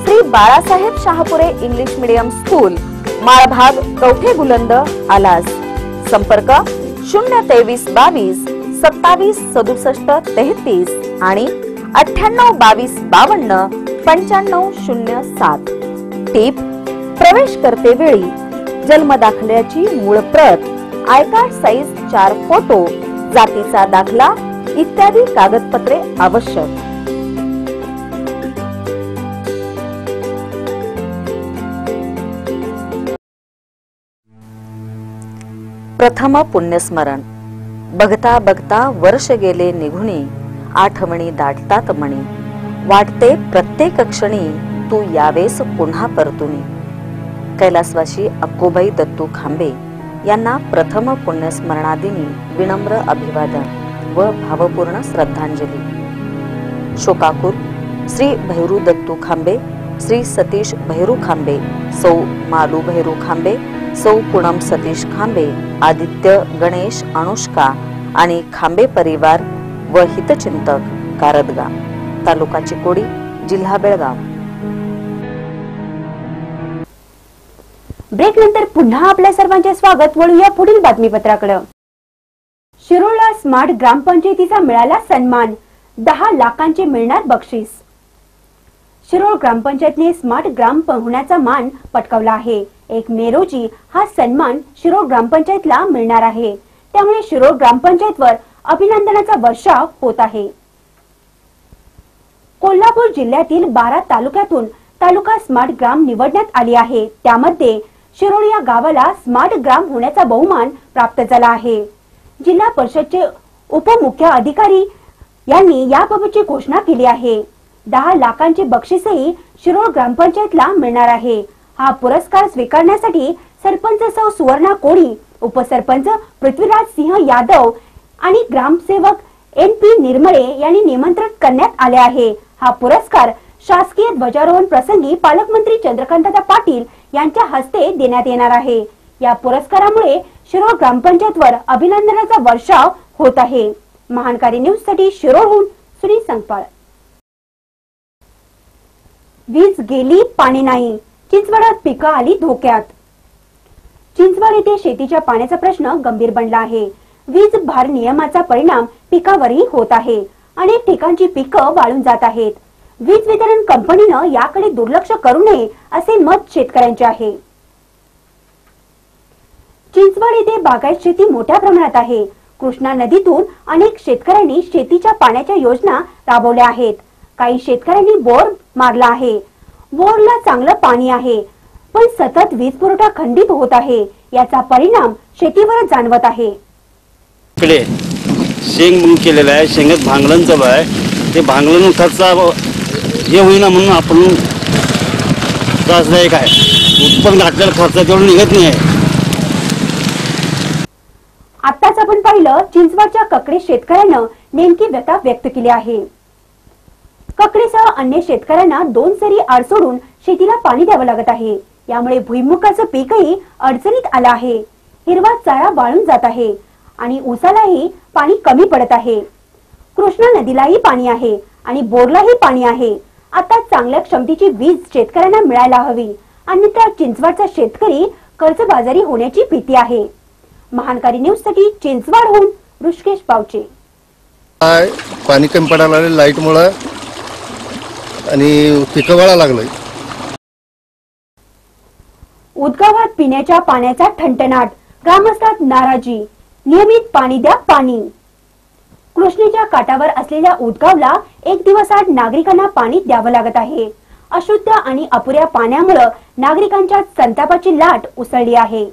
Shri Balasaheb Shahapure English medium school, Malbhag, Kavathe Buland, Alas. संपर्क: 023 22 27 67 33 आणि 98 22 52 95 07. टीप: प्रवेश करते वेळी जन्म दाखल्याची मूळ प्रत, आय कार्ड साइज 4 फोटो, जातीचा दाखला इत्यादी कागदपत्रे आवश्यक. प्रथम पुण्यस्मरण. बघता बघता वर्ष गेले निघुनी, आठवणी दाटतात मणी, वाटते प्रत्येक क्षणी तू यावेस पुन्हा परतुनी. कैलासवासी अक्कोबाई दत्तू खांबे यांना प्रथम पुण्यस्मरणादिनी विनम्र अभिवादन व भावपूर्ण श्रद्धांजली. शोकाकुल श्री भैरू दत्तू खांबे, श्री सतीश भैरू खांबे, सौ मालू भैरू खांबे, सौ पूनम सतीश खांबे, आदित्य, गणेश, अनुष्का आणि खांबे परिवार व हितचिंतक, कारदगा, तालुका चिकोडी, जिल्हा बेळगाव. ब्रेक नंतर पुन्हा आपल्या सर्वांचे स्वागत. वळूया पुढील बातमीपत्राकडे. शिरोळला स्मार्ट ग्रामपंचायतीचा मिळाला सन्मान, 10 लाखांचे मिळणार बक्षीस. शिरोळ ग्रामपंचायतने स्मार्ट ग्राम होण्याचा मान पटकावला आहे. 1 मे रोजी हा सन्मान शिरोळ ग्रामपंचायतला मिळणार आहे. त्यामुळे शिरोळ ग्रामपंचायतवर अभिनंदनाचा वर्षाव होत आहे. कोल्हापूर जिल्ह्यातील 12 तालुक्यातून तालुका स्मार्ट ग्राम निवडण्यात आली आहे. त्यामध्ये शिरोळ या गावाला स्मार्ट ग्राम होण्याचा बहुमान प्राप्त झाला आहे. जिल्हा परिषदचे उपमुख्य अधिकारी यांनी याबाबतची घोषणा केली आहे. 10 लाखांचे बक्षीसही शिरोळ ग्रामपंचायतला मिळणार आहे. हा पुरस्कार स्वीकारण्यासाठी सरपंच सौ सुवर्णा कोळी, उपसरपंच पृथ्वीराज सिंह यादव आणि ग्रामसेवक NP निर्मळे यांनी निमंत्रित करण्यात आले आहे. हा पुरस्कार शासकीय ध्वजारोहण प्रसंगी पालकमंत्री चंद्रकांतदादा पाटील यांच्या हस्ते देण्यात येणार आहे. या पुरस्कारामुळे शिरोळ ग्रामपंचायतवर अभिनंदनाचा वर्षाव होत आहे. महानकारी न्यूज साठी शिरोळहून सुनील संगपाळ. वीज गेली, पाणी नाही, चिंचवडात पिकं आली धोक्यात. चिंचवड येथे शेतीच्या पाण्याचा प्रश्न गंभीर बनला आहे. वीज भार नियमाचा परिणाम पिकावरही होत आहे. अनेक ठिकाणची पिकं वाळून जात आहेत. वीज वितरण कंपनीनं याकडे दुर्लक्ष करू नये असे मत शेतकऱ्यांचे आहे. चिंचवड येथे बागायत शेती मोठ्या प्रमाणात आहे. कृष्णा नदीतून अनेक शेतकऱ्यांनी शेतीच्या पाण्याच्या योजना राबवल्या आहेत. काही शेतकऱ्यांनी बोर मारला आहे. बोरला चांगलं पाणी आहे, पण सतत वीज पुरवठा खंडित होत आहे. याचा परिणाम शेतीवर जाणवत आहे. शेंग केलेलं आहे, शेंगात भांगलन चालू आहे. ते भांगलन खर्च हे होईना म्हणून आपण त्रासदायक आहे. उत्पन्न घातलेला खर्च तेवढं निघत नाही आहे. आताच आपण पाहिलं चिंचवडच्या ककडे शेतकऱ्यानं नेमकी व्यथा व्यक्त केली आहे. ककडेसह अन्य शेतकऱ्यांना 2 सरी आड सोडून शेतीला पाणी द्यावं लागत आहे. यामुळे भुईमुगाचं पीकही अडचणीत आलं आहे. हिरवा चारा वाळून जात आहे आणि ऊसालाही पाणी कमी पडत आहे. कृष्णा नदीलाही पाणी आहे आणि बोरलाही पाणी आहे. आता चांगल्या क्षमतेची वीज शेतकऱ्यांना मिळायला हवी, अन्यथा चिंचवडचा शेतकरी कर्जबाजारी होण्याची भीती आहे. महानकारी न्यूज साठी चिंचवाडहून ऋषिकेश पावचे। पाणी कमी पडायला लागले लाईटमुळे आणि पिकं वाळायला लागले। उदगावात पिण्याच्या पाण्याचा ठणठणाट, ग्रामस्थांत नाराजी, नियमित पाणी द्या पाणी। कृष्णेच्या काठावर असलेल्या उदगावला एक दिवसाआड नागरिकांना पाणी द्यावं लागत आहे। अशुद्ध आणि अपुऱ्या पाण्यामुळे नागरिकांच्या संतापाची लाट उसळली आहे।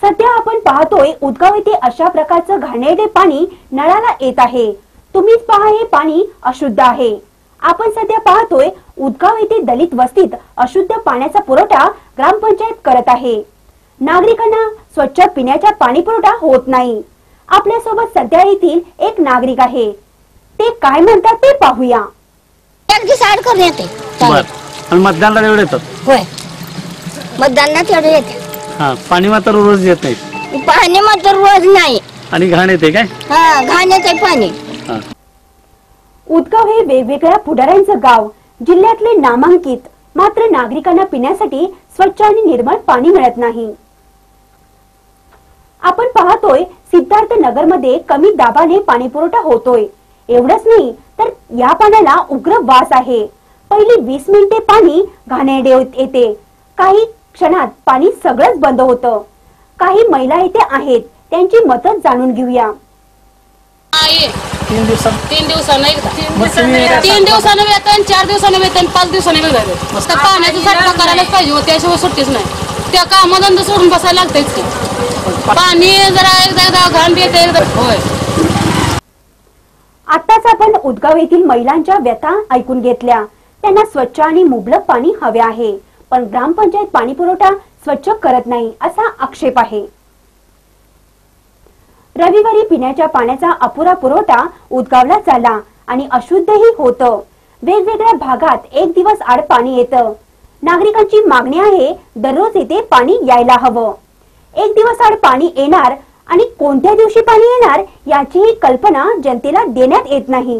सध्या आपण पाहतोय उदगाव येथे अशा प्रकारचं घाणेरडे पाणी नळाला येत आहे। तुम्हीच पहा, हे पाणी अशुद्ध आहे। आपण सध्या पाहतोय उदगाव येथे दलित वस्तीत अशुद्ध पाण्याचा पुरवठा ग्रामपंचायत करत आहे। नागरिकांना स्वच्छ पिण्याचा पाणी पुरवठा होत नाही। आपल्या सोबत सध्या येथील एक नागरिक आहे, ते काय म्हणतात ते पाहूया। मतदानाला एवढे येतात? होय, मतदानात एवढे येते। पाणी मात्र रोज येत नाही? पाणी मात्र रोज नाही। आणि घाण येते काय? हा, घाण येते पाणी। उदगाव हे वेगवेगळ्या पुढाऱ्यांचं गाव, जिल्ह्यातले नामांकित, मात्र नागरिकांना पिण्यासाठी स्वच्छ आणि निर्मळ पाणी मिळत नाही। आपण पाहतोय सिद्धार्थ नगर मध्ये कमी दाबाने पाणी पुरवठा होतोय। एवढंच नाही तर या पाण्याला उग्र वास आहे। पहिली 20 मिनिटे पाणी घाणेरडे येते, काही क्षणात पाणी सगळंच बंद होतं। काही महिला इथे आहेत, त्यांची मतं जाणून घेऊया। 3 दिवसानं वेतन, 4 दिवसानं वेतन, 5 दिवसानं वेतन। पाण्याचा साठा करायलाच पाहिजे हो, त्याशिवाय सुट्टीच नाही। त्या कामधंदा सोडून बसायला लागतंच की। पाणी जरा एकदा घाण येते होय। आताच आपण उदगाव येथील महिलांच्या व्यथा ऐकून घेतल्या। त्यांना स्वच्छ आणि मुबलक पाणी हवे आहे, पण ग्रामपंचायत पाणी पुरवठा स्वच्छ करत नाही असा आक्षेप आहे। रविवारी पिण्याच्या पाण्याचा अपुरा पुरवठा उदगावला झाला आणि अशुद्धही होतं। वेगवेगळ्या भागात एक दिवस आड पाणी येतं। नागरिकांची मागणी आहे, दररोज येथे पाणी यायला हवं। एक दिवस आड पाणी येणार आणि कोणत्या दिवशी पाणी येणार याचीही कल्पना जनतेला देण्यात येत नाही।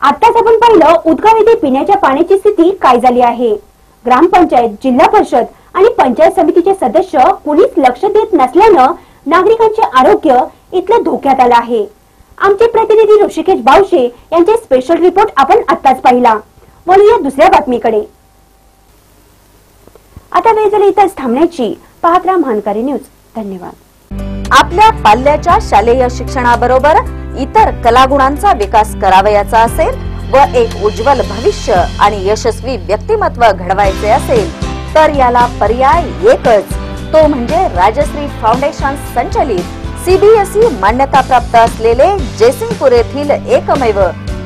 आताच आपण पाहिलं उदगाव येथे पिण्याच्या पाण्याची स्थिती काय झाली आहे। ग्रामपंचायत, जिल्हा परिषद आणि पंचायत समितीचे सदस्य कुणीच लक्ष देत नसल्यानं नागरिकांचे आरोग्य इथलं धोक्यात आलं आहे। आमचे प्रतिनिधी ऋषिकेश बावशे यांचे स्पेशल रिपोर्ट आपण आताच पाहिला। वळूया दुसऱ्या बातमीकडे। आता वेळ झाली इथंच थांबण्याची। पाहत राहा महानकारी न्यूज। धन्यवाद। आपल्या पाल्याच्या शालेय शिक्षणाबरोबर इतर कलागुणांचा विकास करावयाचा असेल व एक उज्ज्वल भविष्य आणि यशस्वी व्यक्तिमत्व घडवायचे असेल तर याला पर्याय एकच, तो म्हणजे राजश्री फाउंडेशन संचलित सीबीएसई मान्यताप्राप्त असलेले जयसिंगपूर येथील एकमेव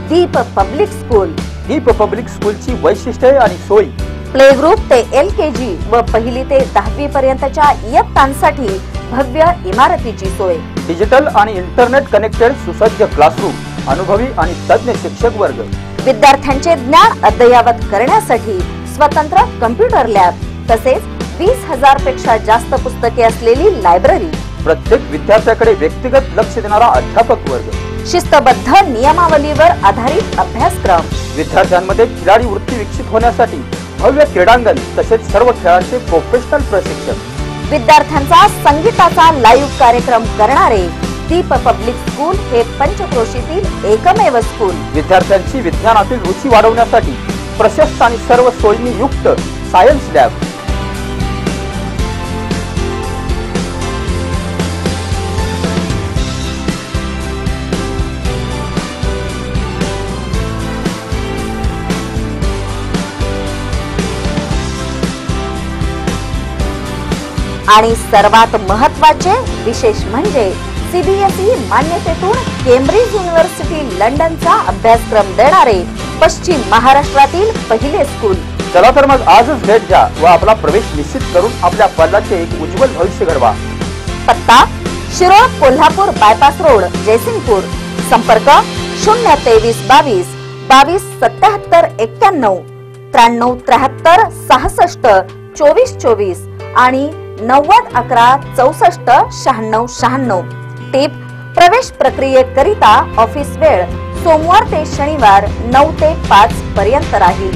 दीप पब्लिक स्कूल। दीप पब्लिक स्कूलची वैशिष्ट्ये आणि सोयी: प्ले ग्रुप ते LKG व पहिली ते 10वी पर्यंतच्या इयत्तांसाठी भव्य इमारतीची सोय, डिजिटल आणि इंटरनेट कनेक्टेड सुसज्ज क्लासरूम, अनुभवी आणि तज्ञ शिक्षक वर्ग, विद्यार्थ्यांचे ज्ञान अद्ययावत करण्यासाठी स्वतंत्र कम्प्युटर लॅब, तसेच 20,000 पेक्षा जास्त पुस्तके असलेली लायब्ररी, प्रत्येक विद्यार्थ्याकडे व्यक्तिगत लक्ष देणारा अध्यापक वर्ग, शिस्तबद्ध नियमावलीवर आधारित अभ्यासक्रम, विद्यार्थ्यांमध्ये खिलाडी वृत्ती विकसित होण्यासाठी भव्य क्रीडांगण तसेच सर्व खेळांचे प्रोफेशनल प्रशिक्षक, विद्यार्थ्यांचा संगीताचा लाईव्ह कार्यक्रम करणारे दीप पब्लिक स्कूल हे पंचक्रोशीतील एकमेव स्कूल। विद्यार्थ्यांची विज्ञानातील रुची वाढवण्यासाठी प्रशस्त आणि सर्व सोयींनी युक्त सायन्स लॅब, आणि सर्वात महत्त्वाचे विशेष म्हणजे सीबीएसई मान्यतेतून केम्ब्रिज युनिव्हर्सिटी लंडनचा अभ्यासक्रम देणारे पश्चिम महाराष्ट्रातील पहिले स्कूल। चला तर मग आजच भेट द्या व आपला प्रवेश निश्चित करून आपल्या पाल्याचे एक उज्ज्वल भविष्य घडवा। पत्ता: शिरोळ कोल्हापूर बायपास रोड, जयसिंगपूर। संपर्क: 023 22 22 77 91 93 73 66 24 24 आणि 90 11 64 96 96। टिप: प्रवेश प्रक्रियेकरिता ऑफिस वेळ सोमवार ते शनिवार 9 ते 5 पर्यंत राहील।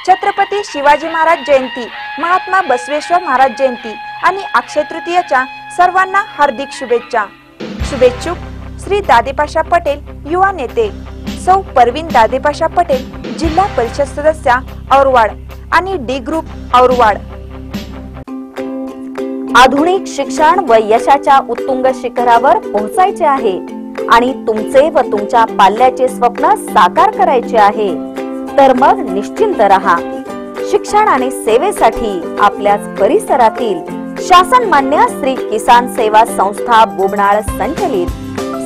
छत्रपती शिवाजी महाराज जयंती, महात्मा बसवेश्वर महाराज जयंती आणि अक्षय तृतीयेच्या सर्वांना हार्दिक शुभेच्छा. शुभेच्छुक श्री दादेपाशा पटेल, युवा नेते सौ परवीन दादेपाशा पटेल, जिल्हा परिषद सदस्या औरवाड आणि डी ग्रुप औरवाड. आधुनिक शिक्षण व यशाच्या उत्तुंग शिखरावर पोहोचायचे आहे आणि तुमचे व तुमच्या पाल्याचे स्वप्न साकार करायचे आहे, तर मग निश्चिंत रहा. शिक्षण आणि सेवेसाठी आपल्याच परिसरातील शासनमान्य श्री किसान सेवा संस्था बोबनाळ संचलित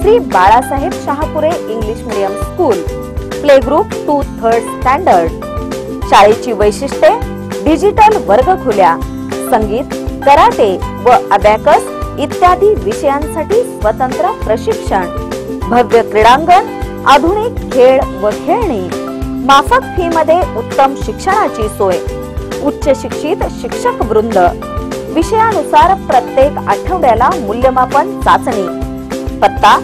Shri Balasaheb Shahapure English medium school play group to 3rd standard. शाळेची वैशिष्ट्ये: डिजिटल वर्गखोल्या, संगीत, कराटे व अबॅकस इत्यादी विषयांसाठी स्वतंत्र प्रशिक्षण, भव्य क्रीडांगण, आधुनिक खेळ व खेळणी, माफक फी मध्ये उत्तम शिक्षणाची सोय, उच्च शिक्षित शिक्षक वृंद, विषयानुसार प्रत्येक आठवड्याला मूल्यमापन चाचणी. पत्ता: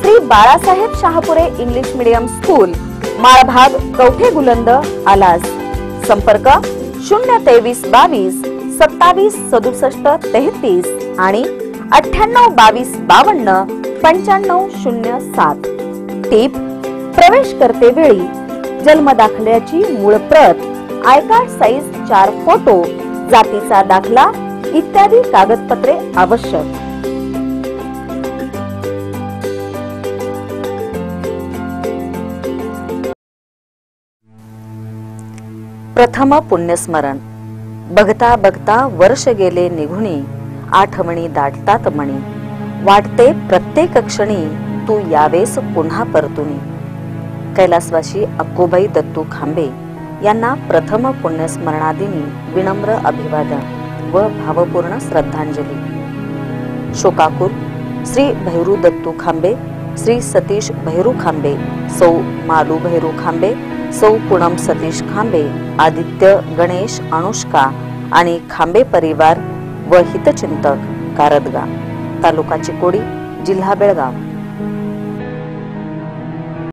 Shri Balasaheb Shahapure English medium school, Malbhag, Kavathe Gulund, Alas. संपर्क: 023 22 27 67 33 आणि 98 22 52 95 07. टीप: प्रवेश करते वेळी जन्म दाखल्याची मूळ प्रत, आय कार्ड साइज 4 फोटो, जातीचा दाखला इत्यादी कागदपत्रे आवश्यक. प्रथम पुण्यस्मरण. बघता बघता वर्ष गेले निघुनी, आठवणी दाटतात मणी, वाटते प्रत्येक क्षणी तू यावेस पुन्हा परतुनी. कैलासवासी अक्कोबाई दत्तू खांबे यांना प्रथम पुण्यस्मरणादिनी विनम्र अभिवादन व भावपूर्ण श्रद्धांजली. शोकाकुल श्री भैरू दत्तू खांबे, श्री सतीश भैरू खांबे, सौ मालू भैरू खांबे, सौ पूनम सतीश खांबे, आदित्य, गणेश, अनुष्का आणि खांबे परिवार व हितचिंतक, कारदगा, तालुका चिकोडी, जिल्हा बेळगाव.